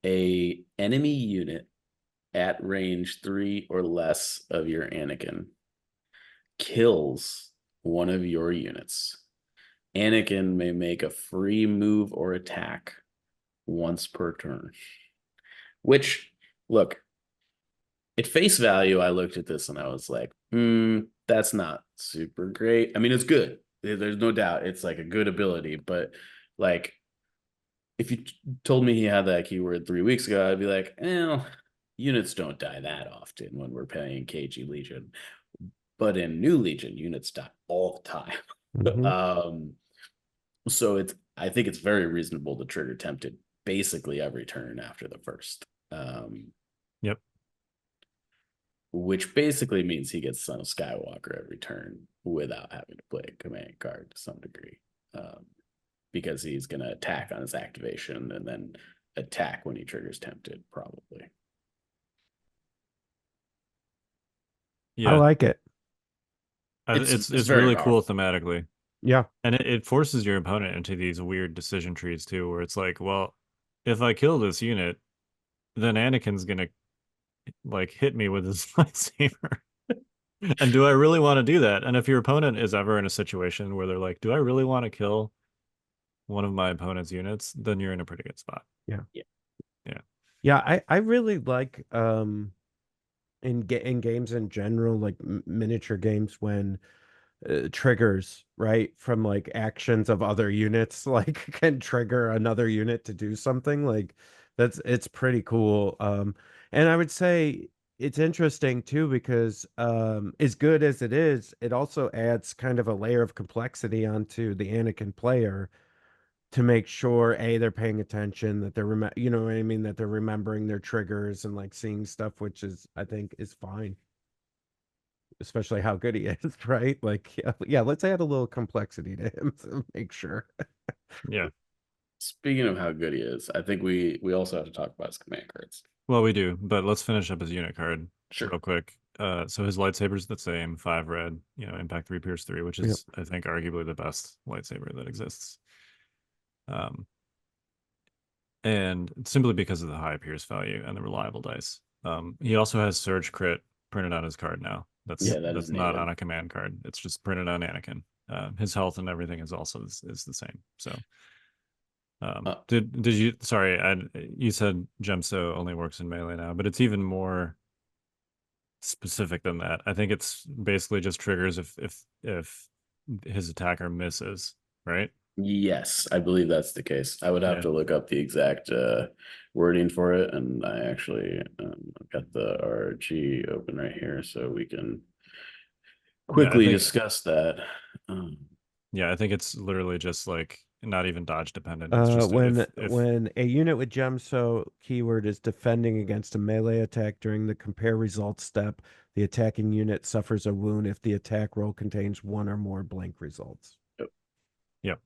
D: a enemy unit at range 3 or less of your Anakin kills one of your units, Anakin may make a free move or attack once per turn. Which, look, at face value, I looked at this and I was like, that's not super great. I mean, it's good. There's no doubt it's like a good ability, but like, if you told me he had that keyword 3 weeks ago, I'd be like, well, units don't die that often when we're playing KG Legion. But in New Legion, units die all the time.
A: Mhm.
D: So I think it's very reasonable to trigger tempted basically every turn after the first.
C: Yep.
D: Which basically means he gets Son of Skywalker every turn without having to play a command card to some degree. Because he's going to attack on his activation and then attack when he triggers tempted, probably.
A: I
C: Yeah.
A: like it.
C: It's
D: very
C: really cool
D: powerful.
C: thematically.
A: Yeah.
C: And it forces your opponent into these weird decision trees too, where it's like, well, if I kill this unit, then Anakin's gonna like hit me with his lightsaber. And do I really want to do that? And if your opponent is ever in a situation where they're like, do I really want to kill one of my opponent's units? Then you're in a pretty good spot.
A: Yeah.
D: Yeah.
C: Yeah.
A: Yeah, I really like in games in general, like miniature games, when triggers, right, from like actions of other units like can trigger another unit to do something. Like it's pretty cool. And I would say it's interesting too, because as good as it is, it also adds kind of a layer of complexity onto the Anakin player, to make sure they're paying attention, that they're you know what I mean, that they're remembering their triggers and like seeing stuff, which is, I think, is fine, especially how good he is. Right, like, yeah, let's add a little complexity to him to make sure.
C: Yeah.
D: Speaking of how good he is, I think we also have to talk about his command cards.
C: Well, we do, but let's finish up his unit card
D: Sure.
C: real quick. So his lightsaber's the same, 5 red, impact 3, pierce 3, which is, I think, arguably the best lightsaber that exists. And simply because of the high pierce value and the reliable dice. He also has Surge Crit printed on his card now. That's
D: is
C: not
D: native.
C: on a command card. It's just printed on Anakin. His health and everything is also is the same. So, did you? Sorry, you said Gemso only works in melee now, but it's even more specific than that. I think it's basically just triggers if his attacker misses, right?
D: Yes, I believe that's the case. I would have to look up the exact wording for it, and I actually I've got the RG open right here, so we can quickly discuss that.
C: Yeah, I think it's literally just like not even dodge dependent. It's just
A: When a unit with Gemso keyword is defending against a melee attack during the compare results step, the attacking unit suffers a wound if the attack roll contains one or more blank results.
C: Yep.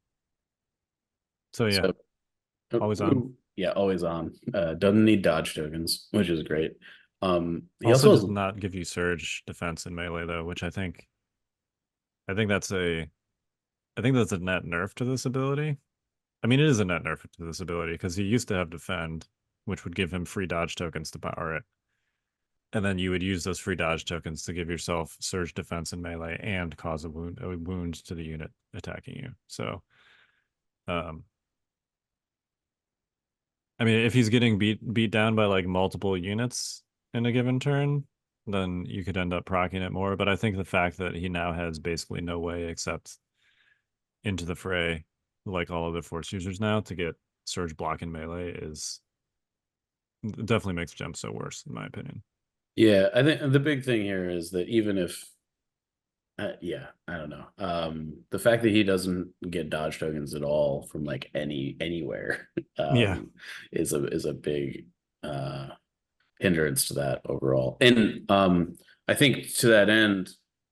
C: So yeah, always on.
D: Yeah, always on. Doesn't need dodge tokens, which is great. He
C: also does
D: has...
C: not give you surge defense in melee though, which I think that's a net nerf to this ability. I mean, it is a net nerf to this ability because he used to have defend, which would give him free dodge tokens to power it. And then you would use those free dodge tokens to give yourself surge defense in melee and cause a wound to the unit attacking you. So, I mean, if he's getting beat down by like multiple units in a given turn, then you could end up proccing it more. But I think the fact that he now has basically no way except into the fray, like all other force users now, to get surge block in melee is definitely makes Gemso worse, in my opinion.
D: Yeah, I think the big thing here is that even if yeah, I don't know. The fact that he doesn't get dodge tokens at all from like anywhere is a big hindrance to that overall. And I think to that end,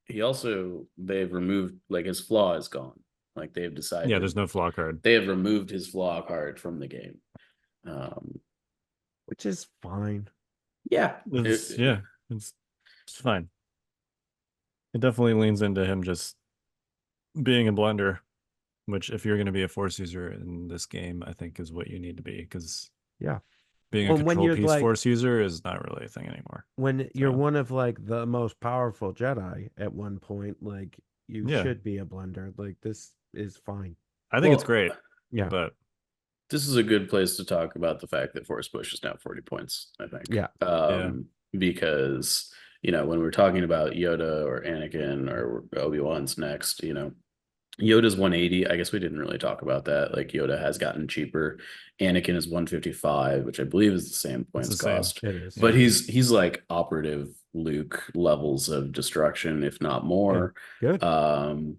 D: they've removed, like, his flaw is gone. Like, they've decided
C: there's no flaw card.
D: They have removed his flaw card from the game.
A: Which is fine.
D: Yeah.
C: It's fine. It definitely leans into him just being a blender, which if you're going to be a force user in this game, I think is what you need to be, because Being a
A: Well, when
C: control
A: you're
C: piece
A: like
C: force user is not really a thing anymore.
A: when you're
C: So
A: one of like the most powerful Jedi at one point, like you
C: yeah,
A: should be a blender. Like this is fine.
C: I think it's
D: Well,
C: great,
A: Yeah.
C: but
D: this is a good place to talk about the fact that Force Push is now 40 points, I think.
A: Yeah.
C: Yeah.
D: Because, when we're talking about Yoda or Anakin or Obi-Wan's next, Yoda's 180. I guess we didn't really talk about that. Like Yoda has gotten cheaper. Anakin is 155, which I believe is the same
C: it's
D: points
C: the same.
D: cost.
A: It is.
D: But
C: Yeah.
D: he's like operative Luke levels of destruction, if not more.
A: Good.
D: Um,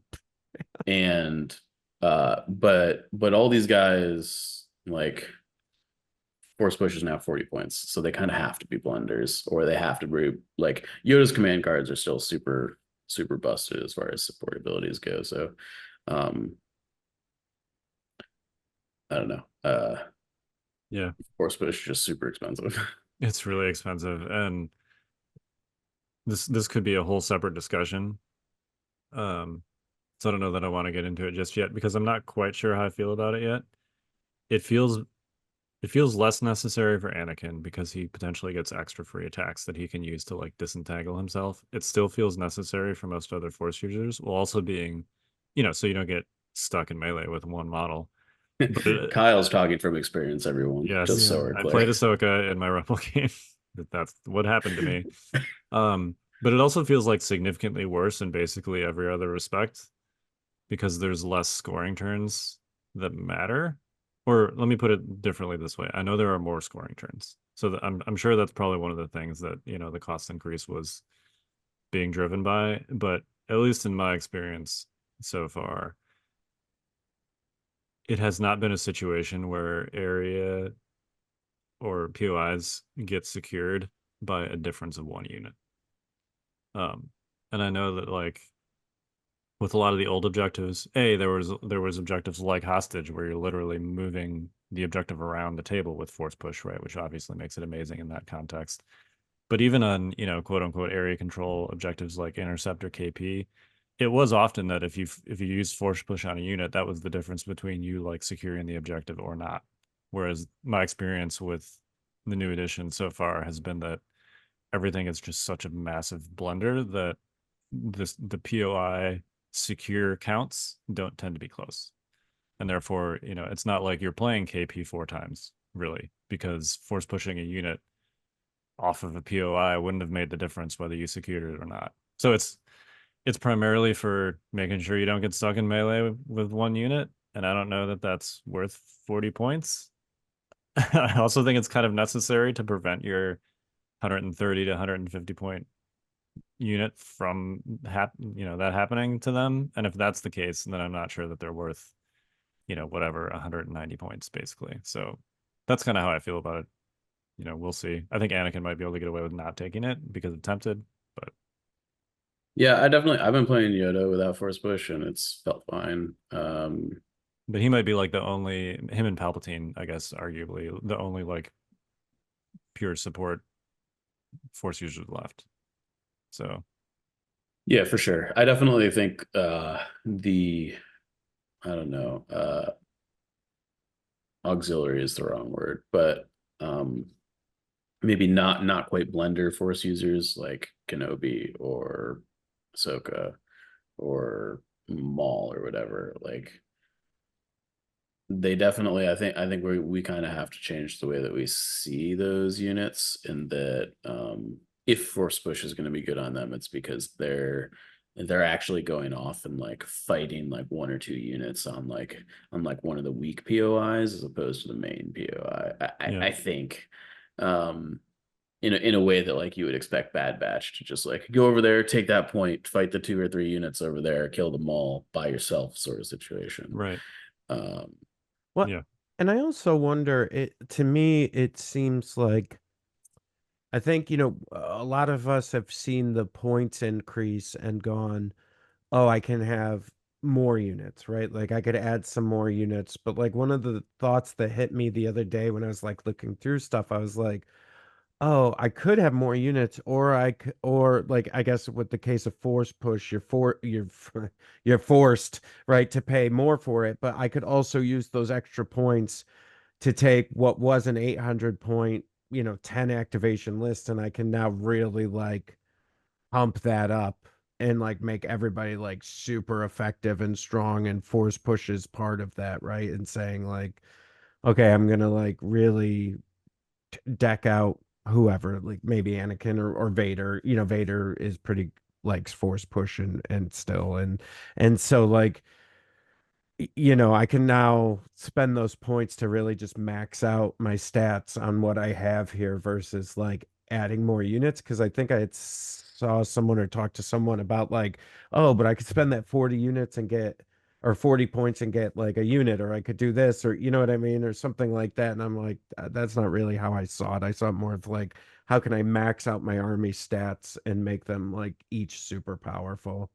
D: and but all these guys, like, Force Push is now 40 points, so they kind of have to be blenders, or they have to be like Yoda's command cards are still super super busted as far as support abilities go. So um I don't know.
C: Yeah.
D: Force Push is just super expensive.
C: It's really expensive, and this could be a whole separate discussion. So I don't know that I want to get into it just yet because I'm not quite sure how I feel about it yet. It feels less necessary for Anakin because he potentially gets extra free attacks that he can use to like disentangle himself. It still feels necessary for most other force users, while also being, so you don't get stuck in melee with one model. But
D: Kyle's talking from experience, everyone. Just
C: yes,
D: so we're
C: I
D: clear.
C: played Ahsoka in my Rebel game. That's what happened to me. But it also feels like significantly worse in basically every other respect because there's less scoring turns that matter. Or let me put it differently this way. I know there are more scoring turns. So I'm sure that's probably one of the things that, the cost increase was being driven by, but at least in my experience so far, it has not been a situation where area or POIs get secured by a difference of one unit. And I know that like with a lot of the old objectives, there was objectives like hostage where you're literally moving the objective around the table with force push, right? Which obviously makes it amazing in that context. But even on, quote unquote area control objectives like interceptor KP, it was often that if you used force push on a unit, that was the difference between you like securing the objective or not. Whereas my experience with the new edition so far has been that everything is just such a massive blender that the POI secure counts don't tend to be close. And therefore, it's not like you're playing KP 4 times, really, because force pushing a unit off of a POI wouldn't have made the difference whether you secured it or not. So it's primarily for making sure you don't get stuck in melee with one unit, and I don't know that that's worth 40 points. I also think it's kind of necessary to prevent your 130 to 150 point unit from that happening to them. And if that's the case, then I'm not sure that they're worth whatever 190 points basically. So that's kind of how I feel about it. We'll see. I think Anakin might be able to get away with not taking it because of tempted, but
D: Yeah, I've been playing Yoda without Force Push and it's felt fine.
C: but he might be like him and Palpatine, I guess, arguably the only like pure support force users left. So
D: yeah, for sure. I definitely think I don't know, auxiliary is the wrong word, but maybe not quite blender force users like Kenobi or Ahsoka or Maul or whatever. Like they definitely, I think we kind of have to change the way that we see those units, and that if force push is going to be good on them, it's because they're actually going off and like fighting like one or two units on like one of the weak POIs as opposed to the main POI.
C: yeah.
D: I think in a way that like you would expect Bad Batch to just like go over there, take that point, fight the 2 or 3 units over there, kill them all by yourself sort of situation.
C: Right.
A: Well,
C: Yeah.
A: and I also wonder, to me, it seems like I think, a lot of us have seen the points increase and gone, oh, I can have more units, right? Like I could add some more units. But like one of the thoughts that hit me the other day when I was like looking through stuff, I was like, oh, I could have more units, or or like I guess with the case of force push, you're forced, right, to pay more for it. But I could also use those extra points to take what was an 800 point, 10 activation list, and I can now really like pump that up and like make everybody like super effective and strong, and force pushes part of that, right? And saying like, okay, I'm gonna like really deck out whoever, like maybe Anakin or Vader. Vader is pretty likes force push and still, and so like, I can now spend those points to really just max out my stats on what I have here versus like adding more units. Because I think I had saw someone or talked to someone about like, oh, but I could spend that 40 units and get, or 40 points and get like a unit, or I could do this, or you know what I mean, or something like that. And I'm like, that's not really how I saw it. I saw it more of like, how can I max out my army stats and make them like each super powerful?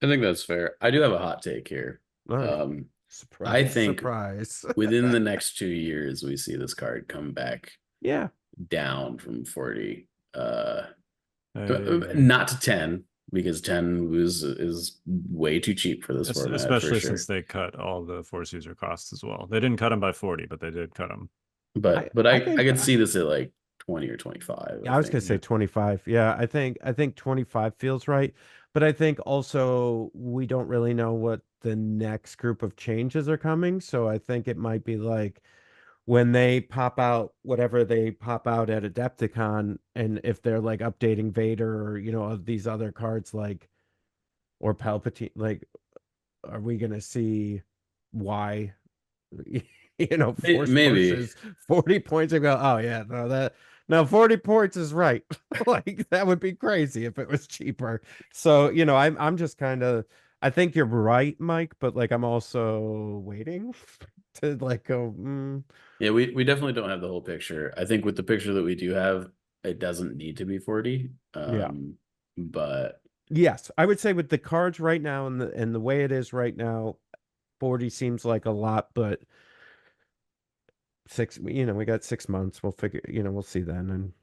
D: I think that's fair. I do have a hot take here.
A: All right.
D: I
A: Surprise,
D: think
A: surprise.
D: within the next 2 years, we see this card come back
A: Yeah.
D: down from 40.
C: I agree.
D: Not to 10, because 10 is way too cheap for this format,
C: Especially
D: for sure.
C: since they cut all the force user costs as well. They didn't cut them by 40, but they did cut them.
D: But
A: I
D: I
A: think
D: could see this at like 20 or 25.
A: I was gonna say 25. Yeah, I think 25 feels right. But I think also we don't really know what the next group of changes are coming. So I think it might be like when they pop out whatever they pop out at Adepticon, and if they're like updating Vader or of these other cards, like, or Palpatine, like, are we gonna see why force
D: Maybe.
A: pushes 40 points and go, oh yeah, no, that, no, 40 points is right. Like, that would be crazy if it was cheaper. So I'm just kind of, I think you're right, Mike, but like I'm also waiting to like go,
D: Yeah, we definitely don't have the whole picture. I think with the picture that we do have, it doesn't need to be 40.
A: Yeah.
D: But
A: Yes, I would say with the cards right now and the way it is right now, 40 seems like a lot, but we got 6 months. We'll figure, we'll see then. And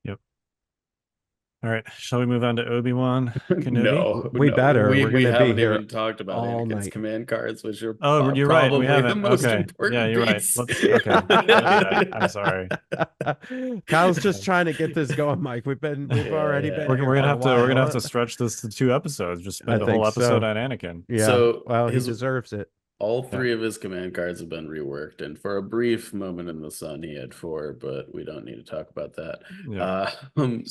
C: Yep. All right. Shall we move on to Obi-Wan Kenobi?
D: no,
A: we better. We're
D: we
A: gonna be
D: haven't
A: here
D: even talked about
A: all
D: Anakin's
A: night.
D: command cards, which are
C: Oh, you're right. We
D: probably the
C: haven't.
D: most
C: Okay.
D: important
C: Yeah, you're right.
D: piece.
C: Okay. I'm sorry.
A: Kyle's just trying to get this going, Mike. We've already
D: yeah.
A: been
C: We're
A: here
C: gonna
A: for a
C: have to we're gonna have
A: while.
C: to stretch this to 2 episodes. Just
A: I
C: spend the
A: think
C: whole episode
A: so.
C: on Anakin.
A: Yeah.
D: So
A: Well, he deserves it.
D: All three of his command cards have been reworked, and for a brief moment in the sun, he had 4, but we don't need to talk about that.
C: Yeah.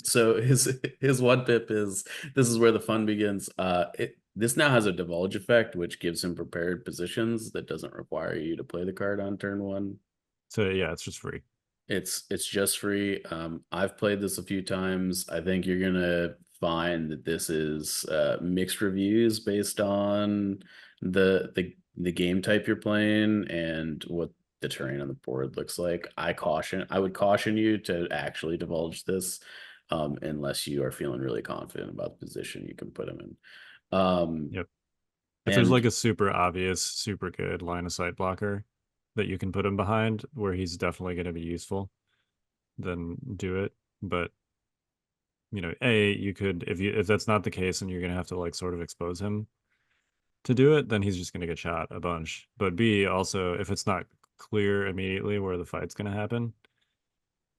D: So his one pip is, this is where the fun begins. This now has a divulge effect, which gives him prepared positions that doesn't require you to play the card on turn 1.
C: So yeah, it's just free.
D: It's just free. I've played this a few times. I think you're gonna find that this is mixed reviews based on the game type you're playing and what the terrain on the board looks like. I would caution you to actually divulge this, unless you are feeling really confident about the position you can put him in.
C: Yep. If there's like a super obvious, super good line of sight blocker that you can put him behind where he's definitely going to be useful, then do it. But you could, if that's not the case and you're going to have to like sort of expose him to do it, then he's just going to get shot a bunch. But B, also, if it's not clear immediately where the fight's going to happen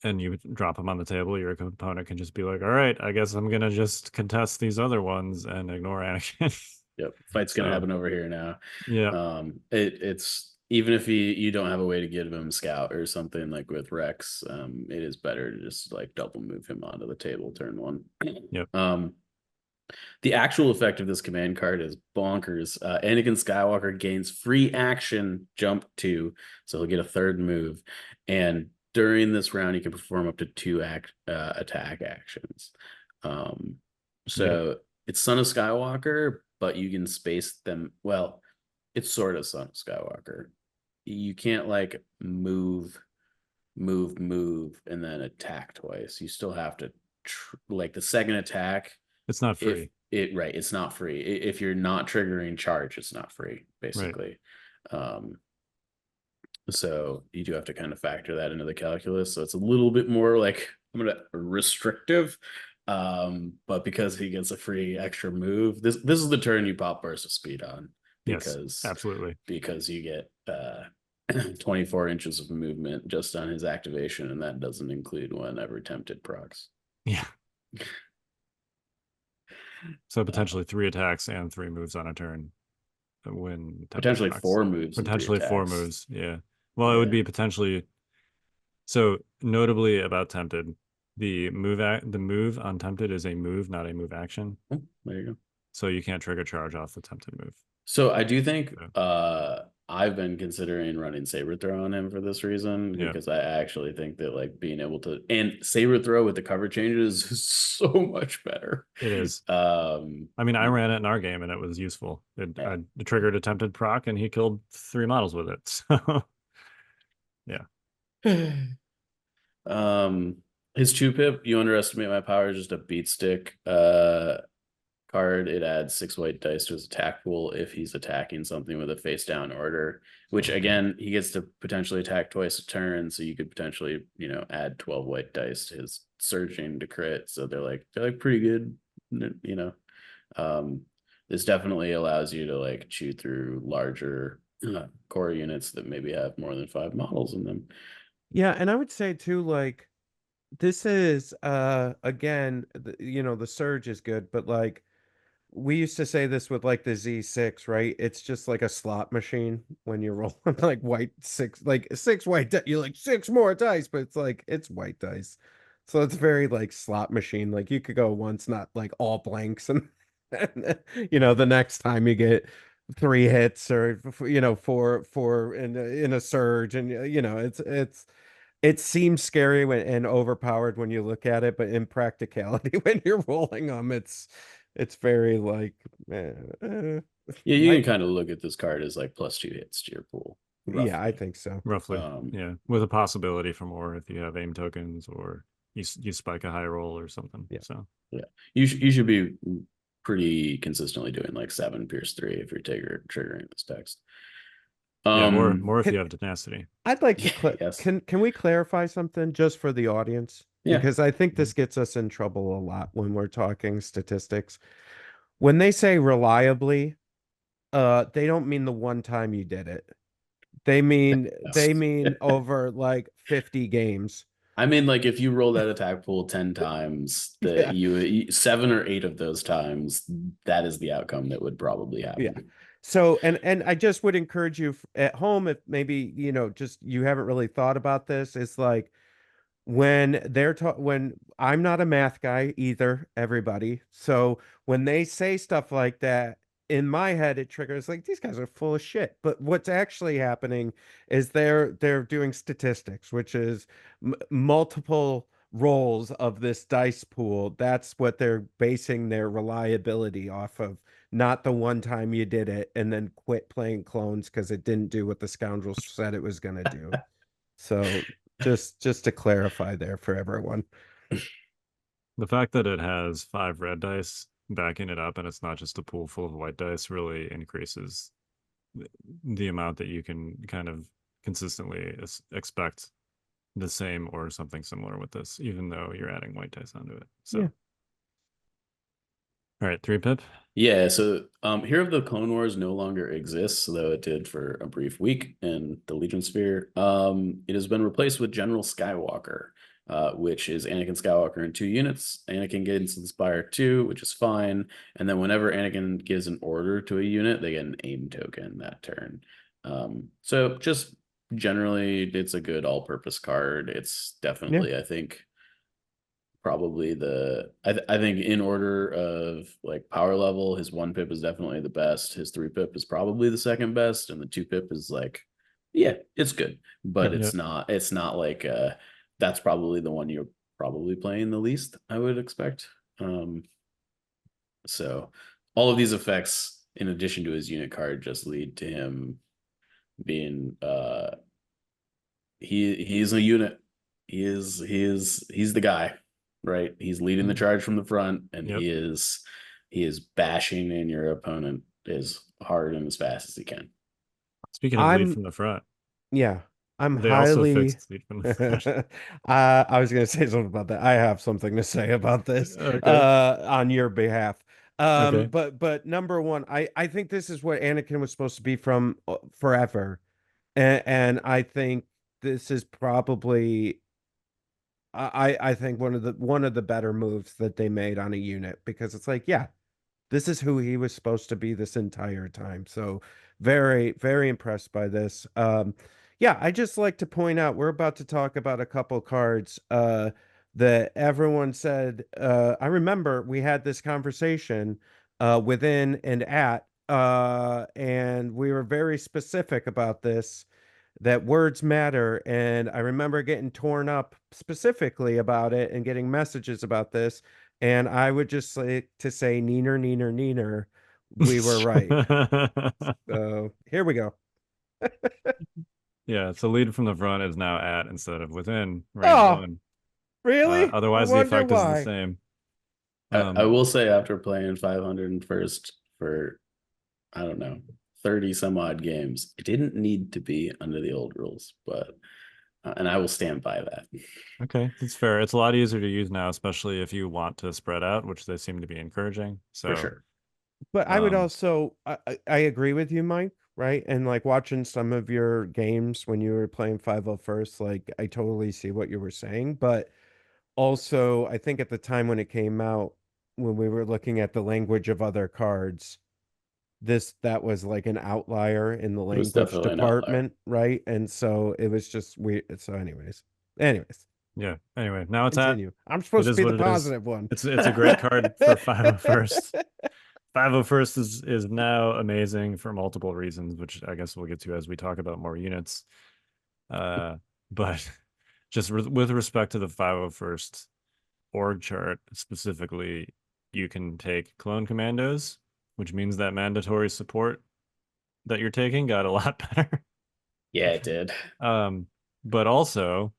C: and you drop him on the table, your opponent can just be like, all right, I guess I'm going to just contest these other ones and ignore Anakin.
D: Yep, fight's gonna happen over here now.
C: Yeah.
D: It's even if you don't have a way to give him scout or something like with Rex, it is better to just like double move him onto the table turn 1.
C: Yep.
D: The actual effect of this command card is bonkers. Anakin Skywalker gains free action jump 2, so he'll get a 3rd move, and during this round he can perform up to 2 attack actions. It's Son of Skywalker, but you can space them. Well, it's sort of Son of Skywalker. You can't like move, and then attack twice. You still have to like the second attack.
C: It's not free.
D: It's not free. If you're not triggering charge, it's not free, basically. Right. So you do have to kind of factor that into the calculus. So it's a little bit more like restrictive. But because he gets a free extra move, this is the turn you pop burst of speed on. Because
C: yes, absolutely.
D: because you get 24 inches of movement just on his activation, and that doesn't include whenever tempted procs.
C: Yeah. So potentially 3 attacks and 3 moves on a turn when
D: Potentially
C: procs.
D: 4 moves.
C: Potentially
D: and 3
C: 4
D: attacks.
C: moves. Yeah. Well, it would be potentially. So notably about tempted, the move on tempted is a move, not a move action.
D: Oh, there you go.
C: So you can't trigger charge off the tempted move.
D: So I do think I've been considering running Saber Throw on him for this reason, because I actually think that like being able to, and Saber Throw with the cover changes is so much better.
C: It is. I mean, I ran it in our game and it was useful. I triggered a tempted proc and he killed 3 models with it. So yeah.
D: His 2-pip, you underestimate my power, is just a beat stick card. It adds 6 white dice to his attack pool if he's attacking something with a face down order, which again, he gets to potentially attack twice a turn. So you could potentially, add 12 white dice to his surging to crit. So they're like pretty good, this definitely allows you to like chew through larger core units that maybe have more than 5 models in them.
A: Yeah, and I would say too, like, this is again, the surge is good, but like we used to say this with like the Z6, right? It's just like a slot machine when you're rolling like white 6, like 6 white you're like 6 more dice, but it's like it's white dice. So it's very like slot machine. Like you could go once, not like all blanks, and the next time you get 3 hits or 4 in a surge, and it seems scary and overpowered when you look at it, but in practicality, when you're rolling them, it's very like
D: yeah, you can kind of look at this card as like +2 hits to your pool.
A: Roughly. Yeah, I think so.
C: Roughly, yeah, with a possibility for more if you have aim tokens or you spike a high roll or something.
A: Yeah.
C: So
D: yeah, you should be pretty consistently doing like 7 Pierce 3 if you're triggering this text.
C: Yeah, more if you have tenacity.
A: I'd like to
D: yes.
A: Can we clarify something just for the audience?
D: Yeah.
A: Because I think this gets us in trouble a lot when we're talking statistics. When they say reliably, they don't mean the one time you did it. They mean over like 50 games.
D: I mean, like if you roll that attack pool 10 times, that you 7 or 8 of those times, that is the outcome that would probably happen.
A: Yeah. So, and I just would encourage you at home, if maybe, just you haven't really thought about this, it's like when when I'm not a math guy either, everybody. So when they say stuff like that, in my head, it triggers like these guys are full of shit. But what's actually happening is they're doing statistics, which is multiple rolls of this dice pool. That's what they're basing their reliability off of, not the one time you did it and then quit playing clones because it didn't do what the Scoundrels said it was going to do. So just to clarify there for everyone.
C: The fact that it has 5 red dice backing it up and it's not just a pool full of white dice really increases the amount that you can kind of consistently expect the same or something similar with this, even though you're adding white dice onto it. So yeah. All right, 3-pip.
D: Yeah, so Hero of the Clone Wars no longer exists, though it did for a brief week in the Legion Sphere. It has been replaced with General Skywalker, which is Anakin Skywalker in 2 units. Anakin gets Inspire 2, which is fine. And then whenever Anakin gives an order to a unit, they get an aim token that turn. So just generally, it's a good all-purpose card. It's definitely, I think, probably I think in order of like power level, his 1-pip is definitely the best. His 3-pip is probably the second best, and the 2-pip is like, yeah, it's good, but it's not like that's probably the one you're probably playing the least, I would expect. So all of these effects, in addition to his unit card, just lead to him being he's a unit. He's the guy. Right, he's leading the charge from the front, and he is bashing in your opponent as hard and as fast as he can.
C: Speaking of lead from the front,
A: I'm
C: they
A: highly.
C: Also fixed lead from the front.
A: I was going to say something about that. I have something to say about this on your behalf. But number one, I think this is what Anakin was supposed to be from forever. and I think this is probably I think one of the better moves that they made on a unit, because it's like, yeah, this is who he was supposed to be this entire time. So very, very impressed by this. Yeah, I just like to point out we're about to talk about a couple cards that everyone said. I remember we had this conversation within and at, and we were very specific about this, that words matter. And I remember getting torn up specifically about it and getting messages about this. And I would just like to say, neener, neener, neener. We were right. So here we go.
C: Yeah, so lead from the front is now at instead of within range
A: Oh,
C: 1.
A: really? I
C: Otherwise, the
A: wonder
C: effect is the
A: why.
C: same.
D: I will say, after playing 501st for, I don't know, 30 some odd games, it didn't need to be under the old rules, but and I will stand by that.
C: Okay, that's fair. It's a lot easier to use now, especially if you want to spread out, which they seem to be encouraging. So
D: For sure.
A: But I would also, I agree with you, Mike, right? And like watching some of your games when you were playing 501st, like I totally see what you were saying. But also, I think at the time when it came out, when we were looking at the language of other cards, that was like an outlier in the
D: It was
A: language
D: definitely an outlier.
A: department, right? And so it was just weird. So, anyways,
C: yeah. Anyway, now it's at.
A: continue. I'm supposed to
C: is
A: be
C: what
A: the
C: it is.
A: positive one.
C: It's a great card for 501st. 501st is now amazing for multiple reasons, which I guess we'll get to as we talk about more units. But just with respect to the 501st org chart specifically, you can take clone commandos, which means that mandatory support that you're taking got a lot better.
D: Yeah, it did.
C: But also,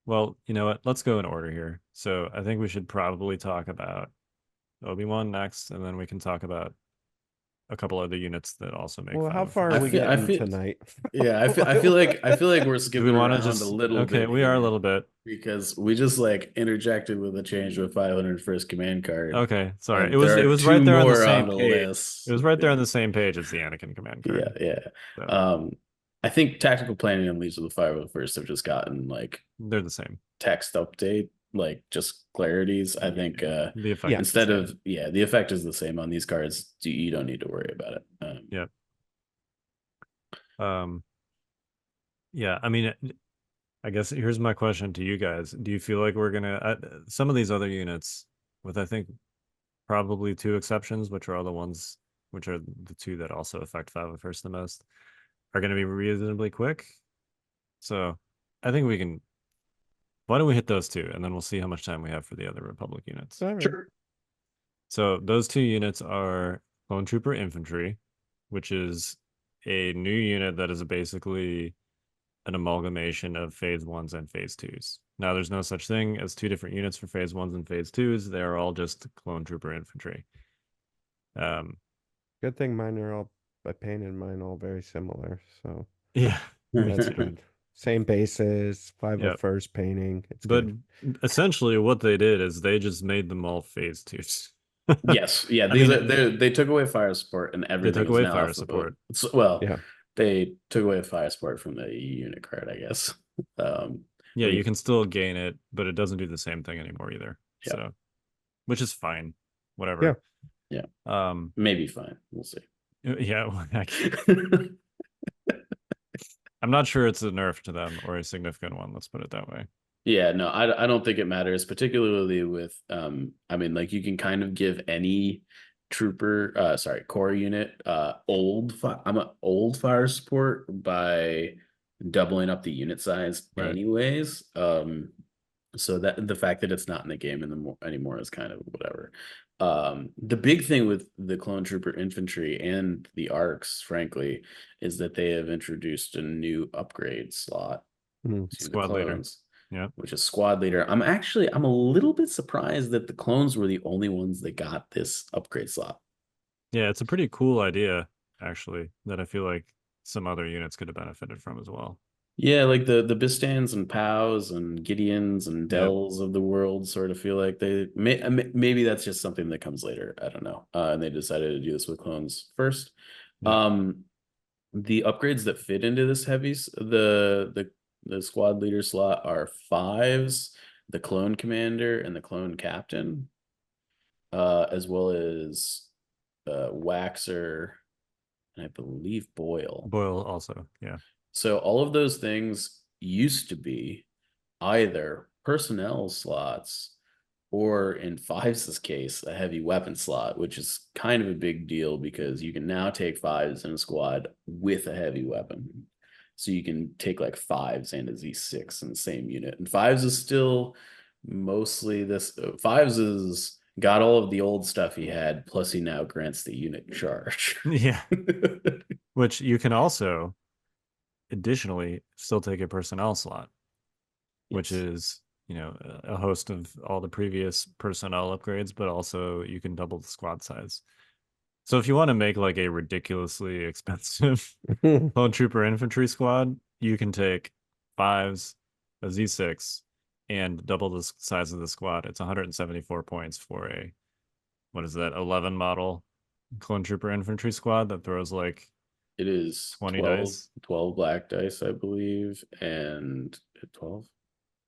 C: well, you know what? Let's go in order here. So I think we should probably talk about Obi-Wan next, and then we can talk about a couple other units that also make.
A: Well, how
C: 501st.
A: far are we
D: I
A: getting
D: feel-
A: tonight?
D: Yeah, I feel like we're
C: Do
D: skipping
C: we want to
D: around
C: just
D: a little bit.
C: Okay, we are a
D: here,
C: little bit.
D: because we just like interjected with a change to a 501st command card.
C: Okay, sorry.
D: And
C: it was
D: there are
C: right
D: two
C: there on the
D: more
C: same
D: the
C: page.
D: list.
C: It was right there on the same page as the Anakin command
D: Yeah,
C: card.
D: yeah.
C: So
D: I think tactical planning and leads of the 501st have just gotten like
C: they're the same.
D: text update, like just clarities. I think
C: The effect
A: Yeah.
D: instead of the effect is the same on these cards. You don't need to worry about it.
C: Yeah. Yeah, I mean, I guess here's my question to you guys. Do you feel like we're gonna some of these other units, with I think probably 2 exceptions, which are the ones which are the 2 that also affect 501st the most, are going to be reasonably quick. So I think we can. Why don't we hit those 2, and then we'll see how much time we have for the other Republic units.
A: All right.
D: Sure.
C: So those 2 units are Clone Trooper Infantry, which is a new unit that is basically an amalgamation of phase 1s and phase 2s. Now, there's no such thing as 2 different units for phase 1s and phase 2s. They are all just Clone Trooper Infantry.
A: Good thing mine are all, I painted mine all very similar. So
C: Yeah,
A: that's good. Same bases, 501st painting. It's
C: but
A: good.
C: essentially what they did is they just made them all phase 2s.
D: Yes, yeah. They took away fire support and everything.
C: They took away
D: now
C: fire support.
A: Yeah.
D: They took away fire support from the unit card, I guess.
C: Yeah, you can still gain it, but it doesn't do the same thing anymore either.
D: Yep.
C: So, which is fine. Whatever.
D: Yeah.
C: Um,
D: maybe fine. We'll see.
C: yeah. I'm not sure it's a nerf to them or a significant one. Let's put it that way.
D: Yeah, no, I don't think it matters, particularly with I mean, like you can kind of give any core unit old fire support by doubling up the unit size
C: Right.
D: anyways. So that the fact that it's not in the game anymore is kind of whatever. The big thing with the Clone Trooper Infantry and the ARCs, frankly, is that they have introduced a new upgrade slot to the
C: Squad leader.
D: clones.
C: Yeah.
D: Which is squad leader. I'm a little bit surprised that the clones were the only ones that got this upgrade slot.
C: Yeah, it's a pretty cool idea, actually, that I feel like some other units could have benefited from as well.
D: Yeah, like the Bistans and Pows and Gideons and Dells of the world sort of feel like they maybe that's just something that comes later. I don't know. And they decided to do this with clones first.
C: Yeah.
D: The upgrades that fit into this the squad leader slot are 5s, the clone commander and the clone captain, as well as Waxer and I believe Boyle.
C: Boyle also, yeah.
D: So all of those things used to be either personnel slots or, in Fives' case, a heavy weapon slot, which is kind of a big deal because you can now take Fives in a squad with a heavy weapon. So you can take like Fives and a Z6 in the same unit. And Fives is still mostly this. Fives is got all of the old stuff he had, plus he now grants the unit charge.
C: Yeah. Which you can also additionally still take a personnel slot, which
D: Yes.
C: is, you know, a host of all the previous personnel upgrades, but also you can double the squad size. So if you want to make like a ridiculously expensive clone trooper infantry squad, you can take 5s, a Z6, and double the size of the squad. It's 174 points for a, what is that, 11 model clone trooper infantry squad that throws like
D: It is
C: 20
D: 12,
C: dice.
D: 12 black dice, I believe, and 12.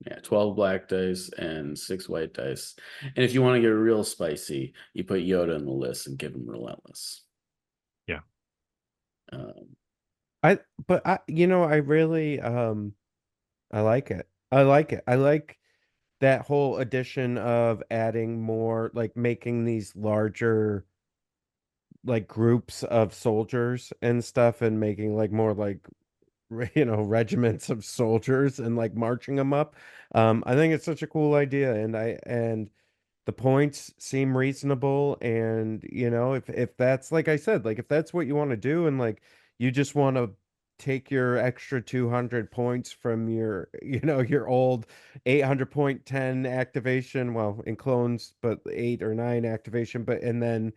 D: Yeah, 12 black dice and 6 white dice. And if you want to get real spicy, you put Yoda in the list and give him relentless.
C: Yeah.
A: I really I like it. I like it. I like that whole addition of adding more, like making these larger like groups of soldiers and stuff, and making like more like regiments of soldiers and like marching them up. I think it's such a cool idea, and the points seem reasonable. And if that's, like I said, like if that's what you want to do, and like you just want to take your extra 200 points from your your old 800 point 10 activation, well, in clones, but 8 or 9 activation, but and then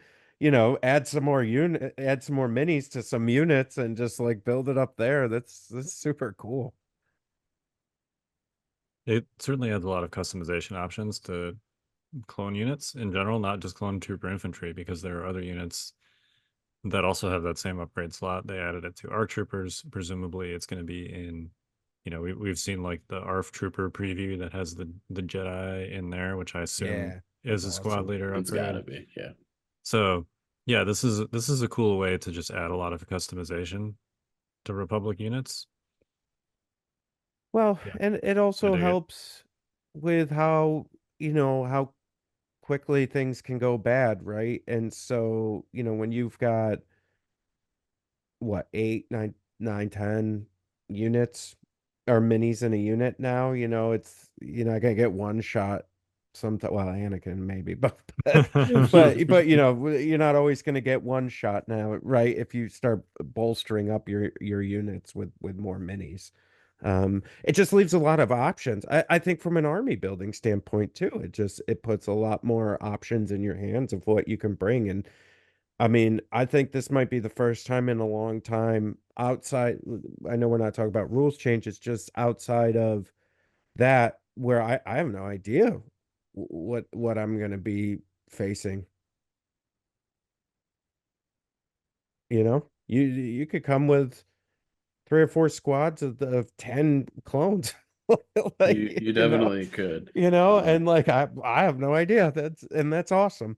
A: add some more minis to some units and just like build it up there. That's super cool.
C: It certainly has a lot of customization options to clone units in general, not just clone trooper infantry, because there are other units that also have that same upgrade slot. They added it to ARC troopers. Presumably it's going to be in, we've seen like the ARF trooper preview that has the Jedi in there, which I assume
A: Yeah,
C: is
A: that's
C: a squad
A: awesome.
C: leader
D: It's
C: upgrade.
D: gotta be, yeah.
C: So yeah, this is a cool way to just add a lot of customization to Republic units.
A: Well,
C: Yeah,
A: and it
C: I
A: also
C: dig it.
A: helps with how quickly things can go bad, right? And so, when you've got what, 8, 9, 9, 10 units or minis in a unit now, it's you're not gonna get one shot sometime. Well, Anakin maybe, but you're not always gonna get one shot now, right? If you start bolstering up your units with more minis. It just leaves a lot of options. I think from an army building standpoint too, it puts a lot more options in your hands of what you can bring. And I mean, I think this might be the first time in a long time outside. I know we're not talking about rules changes, just outside of that, where I have no idea what I'm going to be facing. You could come with 3 or 4 squads of 10 clones,
D: You definitely could.
A: and like I have no idea. That's awesome.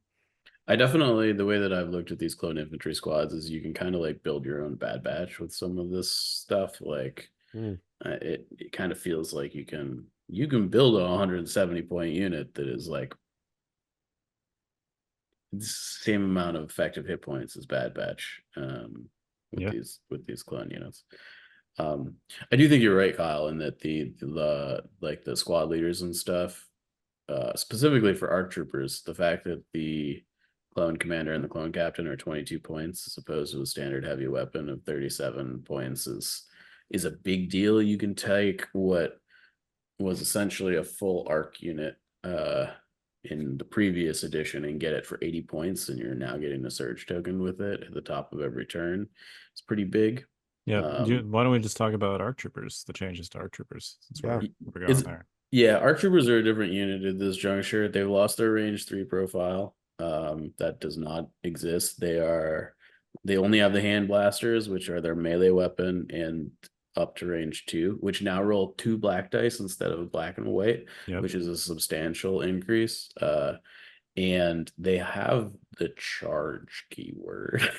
D: I definitely, the way that I've looked at these clone infantry squads is you can kind of like build your own Bad Batch with some of this stuff. Like
A: Mm,
D: it kind of feels like you can build a 170 point unit that is like the same amount of effective hit points as Bad Batch, with
C: Yeah.
D: these clone units. I do think you're right, Kyle, in that the like the squad leaders and stuff, specifically for ARC troopers, the fact that the clone commander and the clone captain are 22 points as opposed to a standard heavy weapon of 37 points is a big deal. You can take what was essentially a full ARC unit in the previous edition and get it for 80 points, and you're now getting a surge token with it at the top of every turn. It's pretty big.
C: Yeah.
D: Um,
C: Why don't we just talk about ARC troopers, the changes to ARC troopers, since
A: yeah.
C: we're going
D: is
C: there.
D: Yeah, ARC troopers are a different unit at this juncture. They've lost their range 3 profile. That does not exist. They are They only have the hand blasters, which are their melee weapon, and up to range 2, which now roll 2 black dice instead of a black and white,
C: Yep.
D: which is a substantial increase. And they have the charge keyword,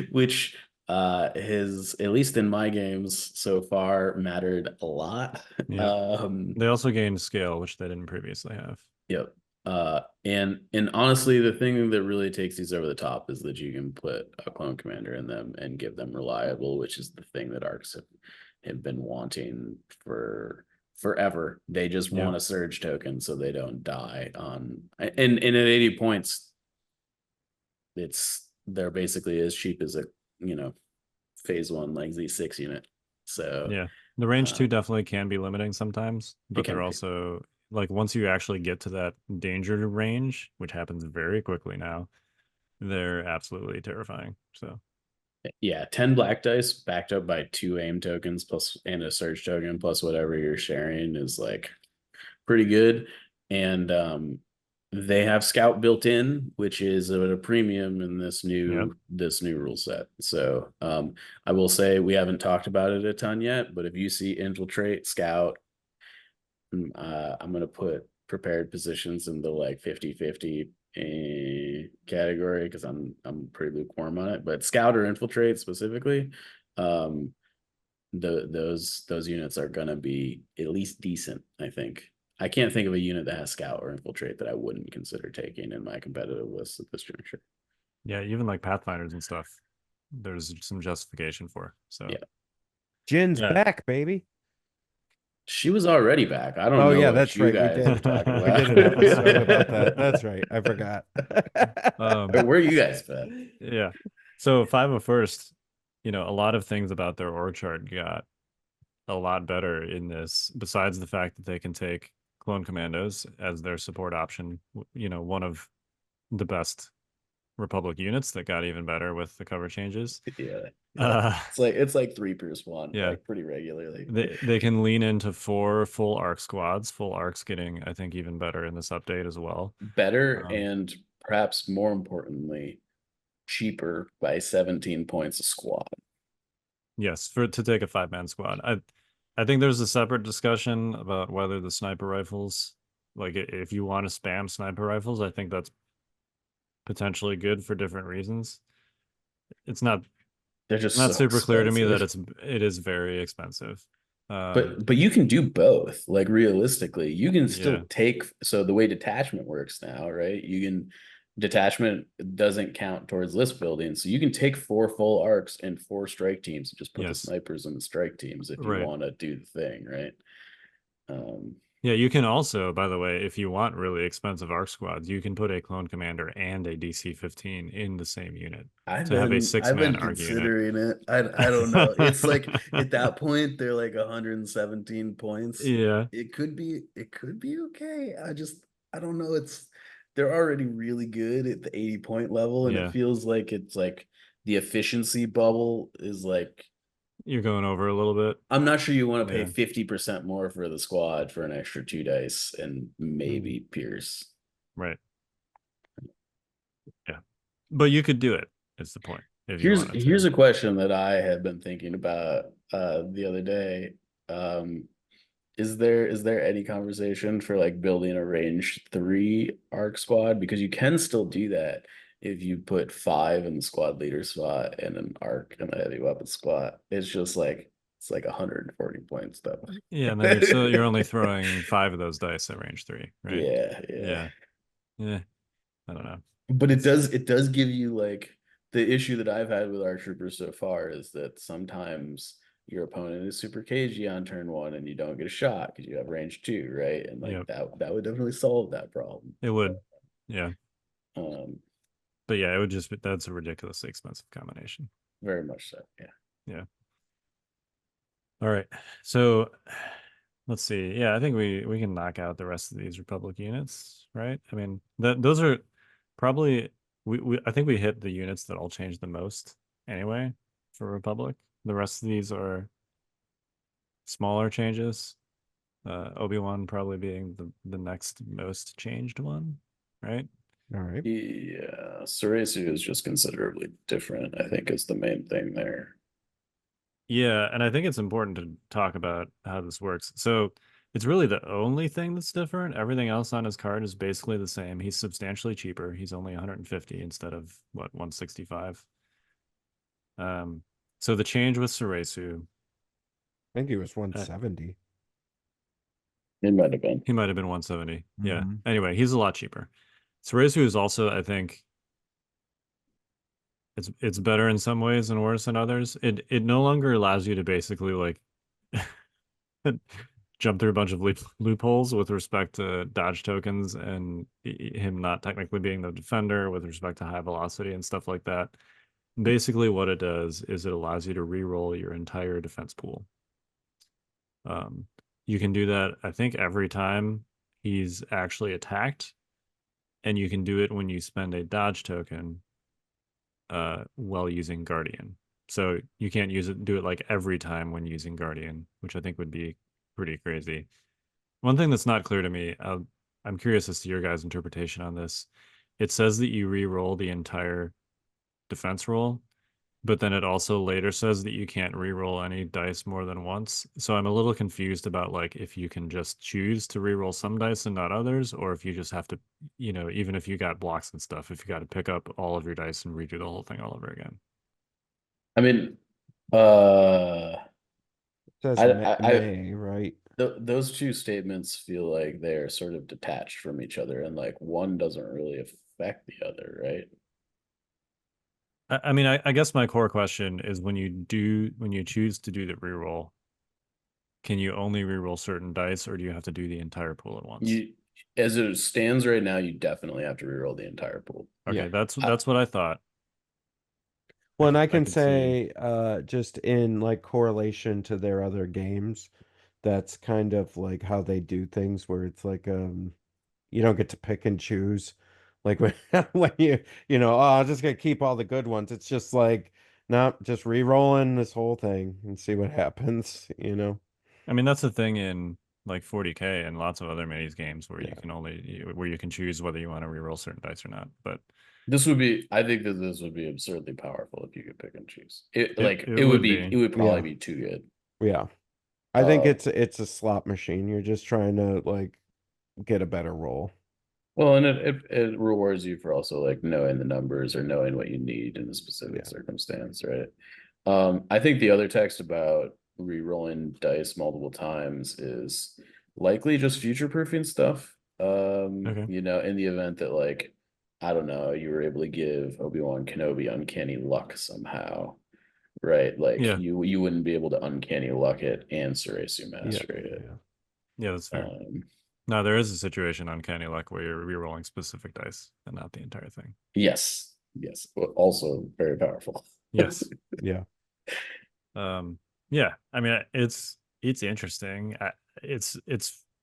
D: which has, at least in my games so far, mattered a lot.
C: Yeah. They also gained scale, which they didn't previously have.
D: Yep. And honestly, the thing that really takes these over the top is that you can put a clone commander in them and give them reliable, which is the thing that arcs have been wanting for forever. They just want a surge token so they don't die on, and at 80 points, they're basically as cheap as a phase 1 like Z6 unit. So
C: yeah, the range 2 definitely can be limiting sometimes, but they're also like, once you actually get to that danger range, which happens very quickly now, they're absolutely terrifying. So
D: yeah, 10 black dice backed up by 2 aim tokens plus and a surge token plus whatever you're sharing is like pretty good. And they have scout built in, which is at a premium in this new rule set. So I will say we haven't talked about it a ton yet, but if you see infiltrate, scout, I'm gonna put prepared positions in the like 50-50 category because I'm pretty lukewarm on it. But scout or infiltrate specifically, those units are gonna be at least decent, I think. I can't think of a unit that has scout or infiltrate that I wouldn't consider taking in my competitive list at this juncture.
C: Yeah, even like Pathfinders and stuff, there's some justification for. So
D: yeah,
A: Jin's back, baby.
D: She was already back. I don't know.
A: Oh yeah,
D: what
A: that's
D: you
A: right. We
D: guys
A: did.
D: are talking
A: We
D: about.
A: did an episode about that. That's right. I forgot.
D: Where are you guys been?
C: Yeah. So 501st, a lot of things about their org chart got a lot better in this, besides the fact that they can take clone commandos as their support option. One of the best Republic units that got even better with the cover changes.
D: Yeah. It's like 3+1,
C: yeah,
D: like pretty regularly.
C: They can lean into 4 full arc squads. Full arcs getting, I think, even better in this update as well.
D: Better, and perhaps more importantly, cheaper by 17 points a squad.
C: Yes, to take a 5-man squad. I think there's a separate discussion about whether the sniper rifles, like if you want to spam sniper rifles, I think that's potentially good for different reasons. It's not
D: They're just
C: not
D: so
C: super clear to me that
D: expensive.
C: it is very expensive.
D: But you can do both. Like realistically, you can still take, so the way detachment works now, right? Detachment doesn't count towards list building, so you can take 4 full arcs and 4 strike teams and just put the snipers in the strike teams if you want to do the thing, right?
C: Yeah, you can also, by the way, if you want really expensive arc squads, you can put a clone commander and a DC-15 in the same unit
D: I've
C: have a
D: been
C: 6-man arc
D: considering it. I don't know. It's like at that point they're like 117 points.
C: Yeah.
D: It could be okay. I don't know. They're already really good at the 80 point level, and it feels like it's like the efficiency bubble is like
C: you're going over a little bit.
D: I'm not sure you want to pay 50% more for the squad for an extra 2 dice and maybe Pierce.
C: Right. Yeah. But you could do it, is the point.
D: Here's a question that I have been thinking about the other day. Is there any conversation for like building a range 3 arc squad? Because you can still do that if you put 5 in the squad leader spot and an arc in the heavy weapon squad. It's just like it's like 140 points though.
C: Yeah, and then you're only throwing 5 of those dice at range 3, right?
D: Yeah.
C: I don't know.
D: But it does give you like the issue that I've had with our troopers so far is that sometimes your opponent is super cagey on turn 1 and you don't get a shot because you have range 2, right? And like that would definitely solve that problem.
C: It would. Yeah. But yeah, it would just that's a ridiculously expensive combination.
D: Very much so.
C: Yeah. All right. So let's see. Yeah, I think we can knock out the rest of these Republic units, right? I mean, those are probably I think we hit the units that all change the most anyway for Republic. The rest of these are smaller changes. Obi-Wan probably being the next most changed one, right?
A: All right.
D: Yeah, Surasu is just considerably different, I think, is the main thing there.
C: Yeah, and I think it's important to talk about how this works. So it's really the only thing that's different. Everything else on his card is basically the same. He's substantially cheaper. He's only 150 instead of what, 165. So the change with Surasu,
A: I think he was 170.
D: It might have been.
C: he might have been 170. Yeah.
A: Mhm.
C: Anyway, he's a lot cheaper. Surasu is also, I think, it's better in some ways and worse in others. It no longer allows you to basically like jump through a bunch of loopholes with respect to dodge tokens and him not technically being the defender with respect to high velocity and stuff like that. Basically, what it does is it allows you to re-roll your entire defense pool. You can do that, I think, every time he's actually attacked, and you can do it when you spend a dodge token while using Guardian. So you can't do it like every time when using Guardian, which I think would be pretty crazy. One thing that's not clear to me, I'm curious as to your guys' interpretation on this. It says that you re-roll the entire defense roll, but then it also later says that you can't re-roll any dice more than once. So I'm a little confused about like if you can just choose to re-roll some dice and not others, or if you just have to, even if you got blocks and stuff, if you got to pick up all of your dice and redo the whole thing all over again.
D: I mean,
A: It says
D: I
A: May, right?
D: those two statements feel like they're sort of detached from each other, and like one doesn't really affect the other, right?
C: I mean, I guess my core question is when you choose to do the reroll, can you only reroll certain dice, or do you have to do the entire pool at once?
D: As it stands right now, you definitely have to reroll the entire pool.
C: Okay,
A: Yeah.
C: that's what I thought.
A: Well, and I can
C: could see.
A: say, just in like correlation to their other games, that's kind of like how they do things, where it's like, you don't get to pick and choose. Like when when oh, I'm just gonna keep all the good ones. It's just like, no, just re-rolling this whole thing and see what happens.
C: I mean, that's the thing in like 40K and lots of other minis games where
A: Yeah.
C: you can choose whether you want to reroll certain dice or not. But
D: I think that this would be absurdly powerful if you could pick and choose. It
C: it would be.
D: it would probably
A: Yeah.
D: be too good.
A: Yeah. I think
D: Uh,
A: it's a slot machine. You're just trying to like get a better roll.
D: Well, and it rewards you for also like knowing the numbers or knowing what you need in a specific
A: Yeah.
D: circumstance, right? I think the other text about re-rolling dice multiple times is likely just future-proofing stuff.
C: Okay.
D: In the event that like, I don't know, you were able to give Obi-Wan Kenobi uncanny luck somehow, right? Like
C: Yeah.
D: you wouldn't be able to uncanny luck it and Surasu master it.
A: Yeah.
C: Yeah, that's fair. No, there is a situation on Canny Luck where you're rerolling specific dice and not the entire thing.
D: Yes, but also very powerful.
C: Yes.
A: Yeah.
C: Yeah. I mean, it's interesting. It's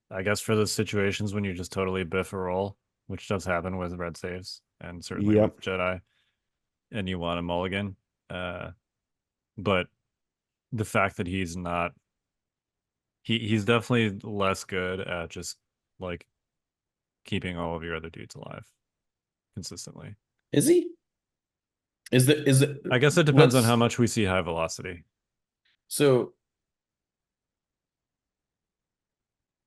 C: I guess for those situations when you just totally biff a roll, which does happen with red saves and certainly
A: Yep.
C: with Jedi, and you want a mulligan. But the fact that he's not, he's definitely less good at just like keeping all of your other dudes alive consistently.
D: Is he? Is it?
C: I guess it depends on how much we see high velocity.
D: So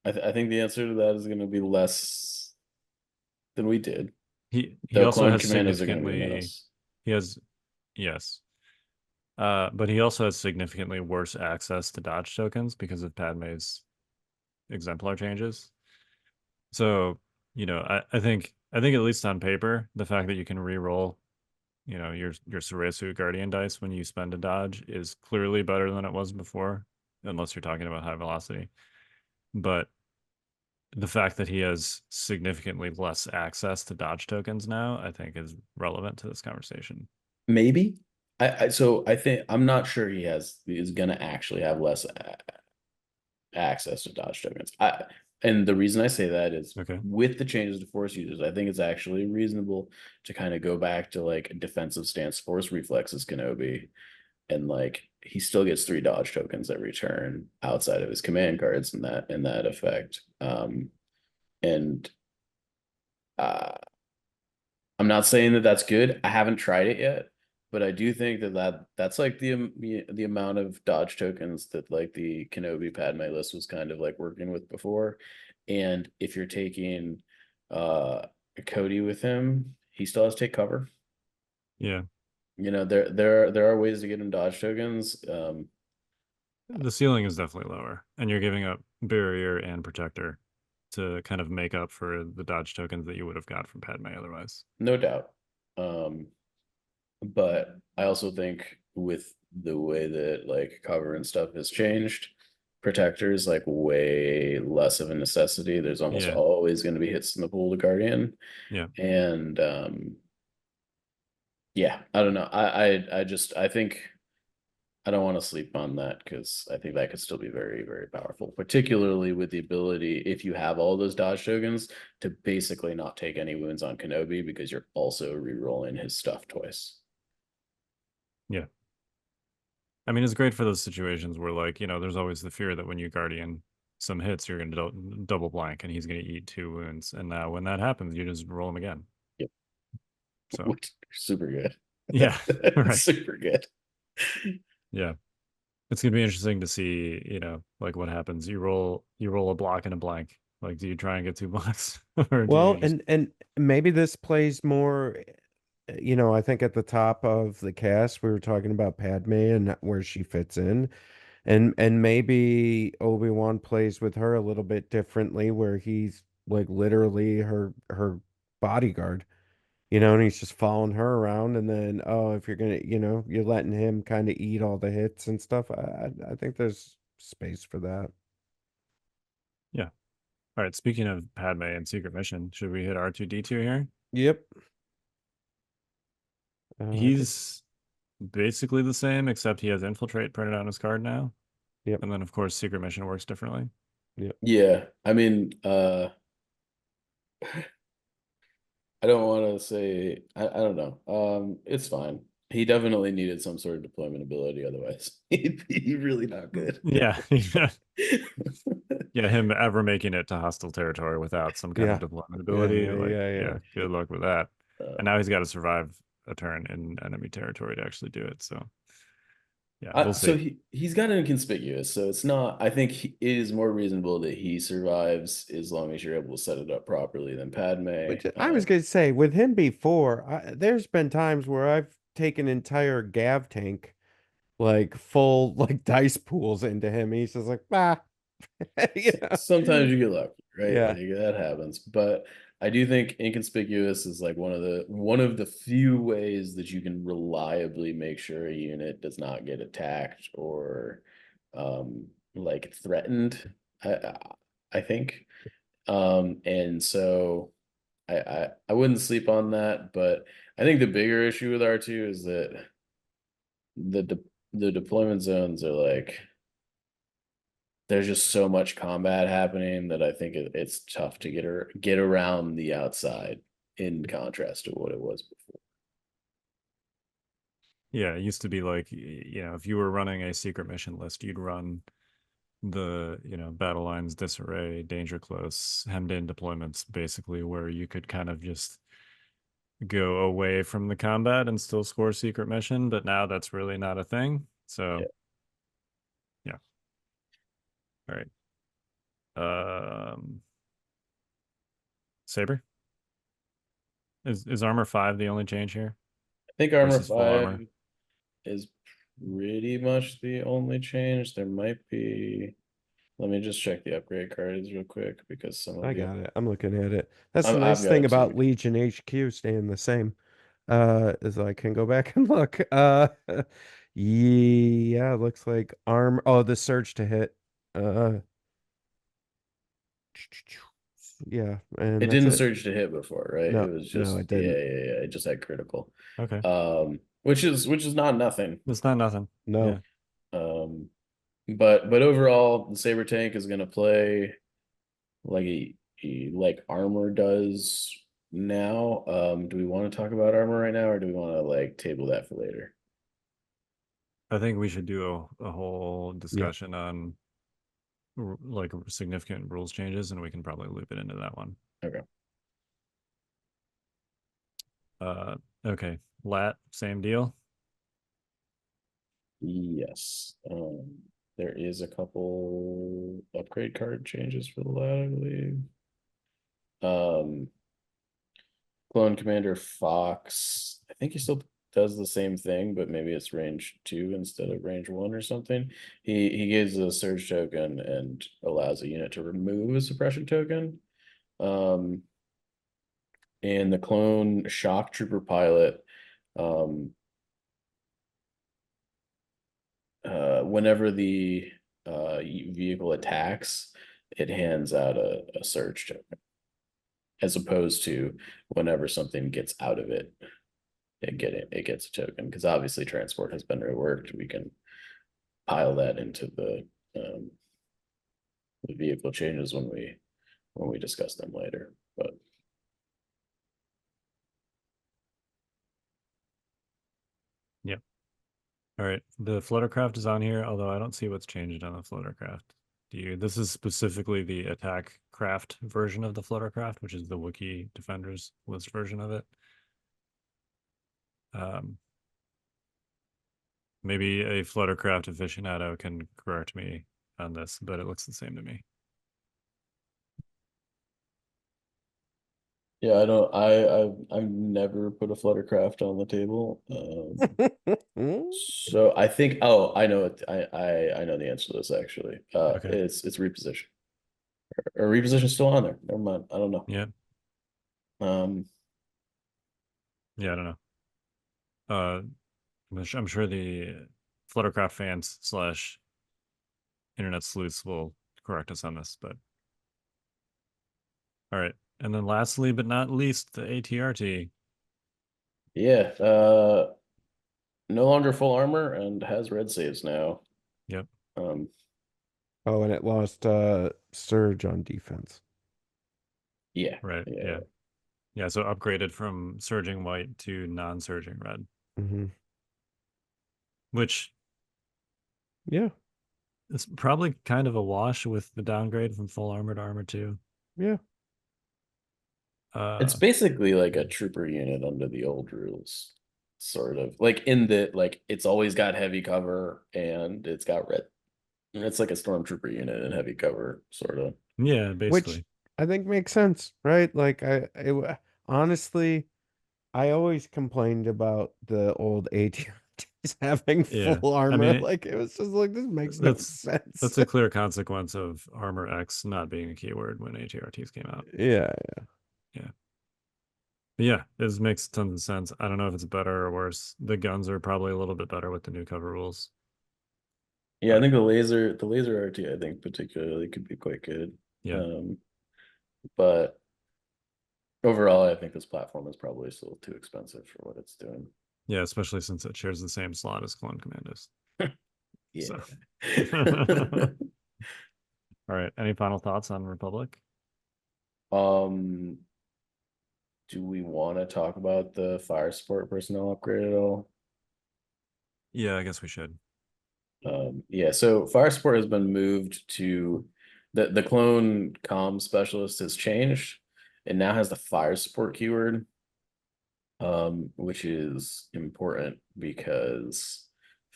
D: I think the answer to that is going to be less than we did.
C: He
D: Though
C: also
D: Clone
C: has
D: Command is going to be
C: significantly
D: menace.
C: he has yes. But he also has significantly worse access to dodge tokens because of Padme's exemplar changes. So, I think at least on paper, the fact that you can re-roll, your Surasu Guardian dice when you spend a dodge is clearly better than it was before, unless you're talking about high velocity. But the fact that he has significantly less access to dodge tokens now, I think is relevant to this conversation.
D: Maybe. I think I'm not sure he's going to actually have less access to dodge tokens. And the reason I say that is
C: Okay.
D: with the changes to force users, I think it's actually reasonable to kind of go back to like defensive stance force reflexes Kenobi. And like he still gets 3 dodge tokens every turn outside of his command cards in that effect. And I'm not saying that that's good. I haven't tried it yet, but I do think that's like the amount of dodge tokens that like the Kenobi Padme list was kind of like working with before. And if you're taking Cody with him, he still has to take cover.
C: Yeah.
D: You know, there are ways to get him dodge tokens.
C: The ceiling is definitely lower, and you're giving up barrier and protector to kind of make up for the dodge tokens that you would have got from Padme otherwise.
D: No doubt. But I also think with the way that like cover and stuff has changed, protector is like way less of a necessity. There's almost
C: Yeah.
D: always going to be hits in the pool to Guardian.
C: Yeah.
D: And yeah, I don't know. I think I don't want to sleep on that because I think that could still be very, very powerful, particularly with the ability, if you have all those dodge tokens, to basically not take any wounds on Kenobi because you're also re-rolling his stuff twice.
C: Yeah. I mean, it's great for those situations where, like, you know, there's always the fear that when you Guardian some hits, you're going to double blank and he's going to eat 2 wounds. And now when that happens, you just roll him again.
D: Yep.
C: So,
D: super good.
C: Yeah. Right.
D: Super good.
C: Yeah. It's going to be interesting to see, you know, like what happens. You roll a block and a blank. Like, do you try and get 2 blocks? Or do you
A: Well,
C: just...
A: and maybe this plays more, you know, I think at the top of the cast we were talking about Padme and where she fits in. And maybe Obi-Wan plays with her a little bit differently where he's like literally her bodyguard, you know, and he's just following her around and then oh, if you're gonna, you know, you're letting him kind of eat all the hits and stuff. I think there's space for that.
C: Yeah. All right. Speaking of Padme and Secret Mission, should we hit R2D2 here?
A: Yep.
C: He's basically the same, except he has Infiltrate printed on his card now.
A: Yep.
C: And then, of course, Secret Mission works differently.
A: Yep.
D: Yeah. I mean, I don't want to say I don't know. It's fine. He definitely needed some sort of deployment ability, otherwise he'd be really not good.
C: Yeah. Yeah, him ever making it to hostile territory without some kind of
A: Yeah.
C: deployment
A: Yeah.
C: ability,
A: Yeah.
C: like,
A: Yeah.
C: yeah,
A: Yeah.
C: good luck with that.
D: Uh,
C: And now he's got to survive a turn in enemy territory to actually do it. So, yeah, we'll
D: so
C: see.
D: he's got an inconspicuous, so it's not. I think it is more reasonable that he survives as long as you're able to set it up properly than Padme.
A: Which I was going to say with him before, there's been times where I've taken entire Gav tank, like full like dice pools into him. He's just like, bah, yeah,
D: Sometimes you get lucky, right?
A: yeah,
D: Like that happens. But I do think inconspicuous is like one of the few ways that you can reliably make sure a unit does not get attacked or like threatened. I think. And so I wouldn't sleep on that, but I think the bigger issue with R2 is that the deployment zones are like there's just so much combat happening that I think it's tough to get around the outside in contrast to what it was before.
C: Yeah, it used to be like, you know, if you were running a Secret Mission list, you'd run the, you know, battle lines, disarray, danger close, hemmed in deployments, basically, where you could kind of just go away from the combat and still score Secret Mission. But now that's really not a thing. So, yeah. All right. Saber? Is armor 5 the only change here?
D: I think armor
C: Versus full armor?
D: 5 is pretty much the only change. There might be. Let me just check the upgrade cards real quick because some of
A: I
D: the
A: got it. I'm looking at it. That's the
D: I've
A: nice
D: got
A: thing
D: it too.
A: about Legion HQ staying the same. Is I can go back and look. Yeah, it looks like arm. Oh, the surge to hit. Uh, yeah, and
D: It
A: that's
D: didn't
A: it.
D: surge to hit before, right?
A: No,
D: It was
A: no,
D: just
A: it didn't.
D: yeah. It just had critical.
C: Okay.
D: Which is not nothing.
C: It's not nothing.
A: No.
C: Yeah.
D: Um, but overall, the Saber tank is gonna play like like armor does now. Do we want to talk about armor right now, or do we want to like table that for later?
C: I think we should do a whole
A: Yeah.
C: discussion on like significant rules changes, and we can probably loop it into that one.
D: Okay.
C: Okay. LAAT, same deal.
D: Yes. There is a couple upgrade card changes for the LAAT, I believe. Clone Commander Fox, I think he still does the same thing, but maybe it's range 2 instead of range 1 or something. He gives a surge token and allows a unit to remove a suppression token. And the clone shock trooper pilot, whenever the vehicle attacks, it hands out a surge token, as opposed to whenever something gets out of it, it gets a token. Because obviously transport has been reworked. We can pile that into the vehicle changes when we discuss them later. But
C: Yep. All right. The fluttercraft is on here, although I don't see what's changed on the fluttercraft. Do you? This is specifically the attack craft version of the fluttercraft, which is the Wookiee Defenders list version of it. Maybe a fluttercraft aficionado can correct me on this, but it looks the same to me.
D: yeah, I've never put a fluttercraft on the table. So I think, oh, I know it. I know the answer to this actually.
C: Okay.
D: It's reposition. Or reposition still on there. Never mind. I don't know.
C: Yeah.
D: Um,
C: Yeah, I don't know. I'm sure the fluttercraft fans slash internet sleuths will correct us on this, but all right. And then lastly, but not least, the ATRT.
D: yeah. No longer full armor and has red saves now.
C: Yep.
D: Um,
A: Oh, and it lost surge on defense.
D: yeah.
C: Right.
D: Yeah.
C: Yeah. Yeah. So upgraded from surging white to non-surging red,
A: Mm-hmm.
C: which
A: Yeah.
C: is probably kind of a wash with the downgrade from full armor to armor 2.
A: Yeah.
D: It's basically like a trooper unit under the old rules, sort of. Like in the like it's always got heavy cover and it's got red. It's like a stormtrooper unit in heavy cover, sort of.
C: Yeah,
A: Which
C: basically.
A: I think makes sense, right? Like honestly, I always complained about the old ATRTs having
C: Yeah.
A: full
C: I
A: armor.
C: mean,
A: Like it was just like this makes no
C: that's
A: sense.
C: a clear consequence of armor X not being a keyword when ATRTs came out.
A: Yeah.
C: Yeah. But yeah, this makes tons of sense. I don't know if it's better or worse. The guns are probably a little bit better with the new cover rules.
D: Yeah, I think the laser RT, I think particularly could be quite good.
C: Yeah.
D: But overall, I think this platform is probably still too expensive for what it's doing.
C: Yeah, especially since it shares the same slot as Clone Commandos.
D: Yeah.
C: All right. Any final thoughts on Republic?
D: Um, do we want to talk about the fire support personnel upgrade at all?
C: Yeah, I guess we should.
D: Yeah, so fire support has been moved to the clone comm specialist has changed. It now has the fire support keyword, which is important because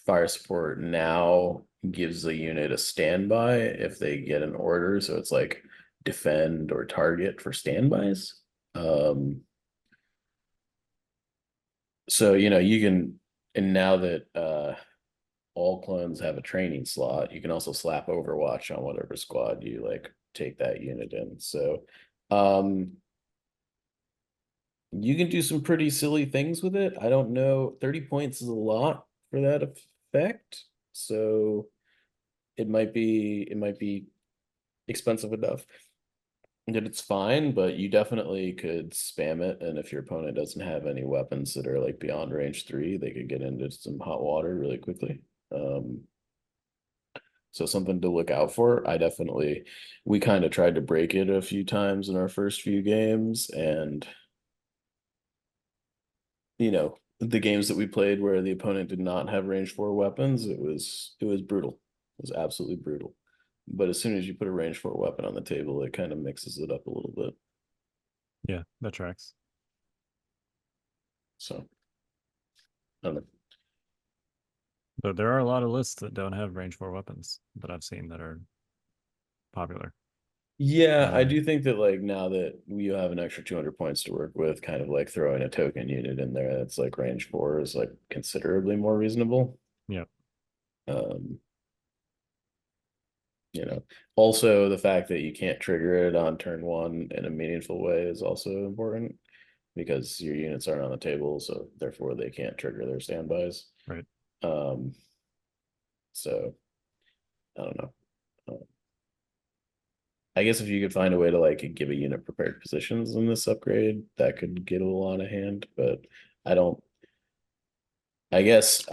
D: fire support now gives a unit a standby if they get an order. So it's like defend or target for standbys. So you can, and now that all clones have a training slot, you can also slap Overwatch on whatever squad you like take that unit in. So you can do some pretty silly things with it. I don't know. 30 points is a lot for that effect. So it might be expensive enough that it's fine, but you definitely could spam it. And if your opponent doesn't have any weapons that are like beyond range 3, they could get into some hot water really quickly. So something to look out for. We kind of tried to break it a few times in our first few games, and the games that we played where the opponent did not have range 4 weapons, it was brutal. It was absolutely brutal. But as soon as you put a range 4 weapon on the table, it kind of mixes it up a little bit.
C: Yeah, that tracks.
D: So I don't know.
C: But there are a lot of lists that don't have range 4 weapons that I've seen that are popular.
D: Yeah, I do think that like now that you have an extra 200 points to work with, kind of like throwing a token unit in there that's like range 4 is like considerably more reasonable.
C: Yeah.
D: You know, also the fact that you can't trigger it on turn 1 in a meaningful way is also important because your units aren't on the table, so therefore they can't trigger their standbys.
C: Right.
D: So I don't know. I guess if you could find a way to like give a unit prepared positions in this upgrade, that could get a little out of hand, but I don't. I guess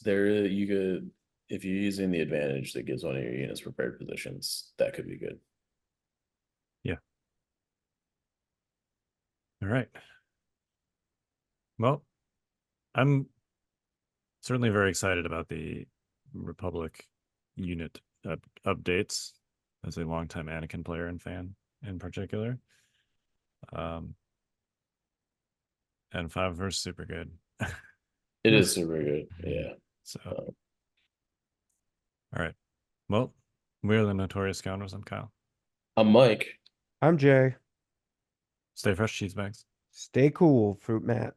D: there you could, if you're using the advantage that gives one of your units prepared positions, that could be good.
C: Yeah. All right. Well, I'm certainly very excited about the Republic unit updates as a longtime Anakin player and fan in particular. And 5 verse super good.
D: It is super good. Yeah.
C: So, all right. Well, we're the Notorious Scoundrels. I'm Kyle.
D: I'm Mike.
A: I'm Jay.
C: Stay fresh, cheese bags.
A: Stay cool, Fruit Mat.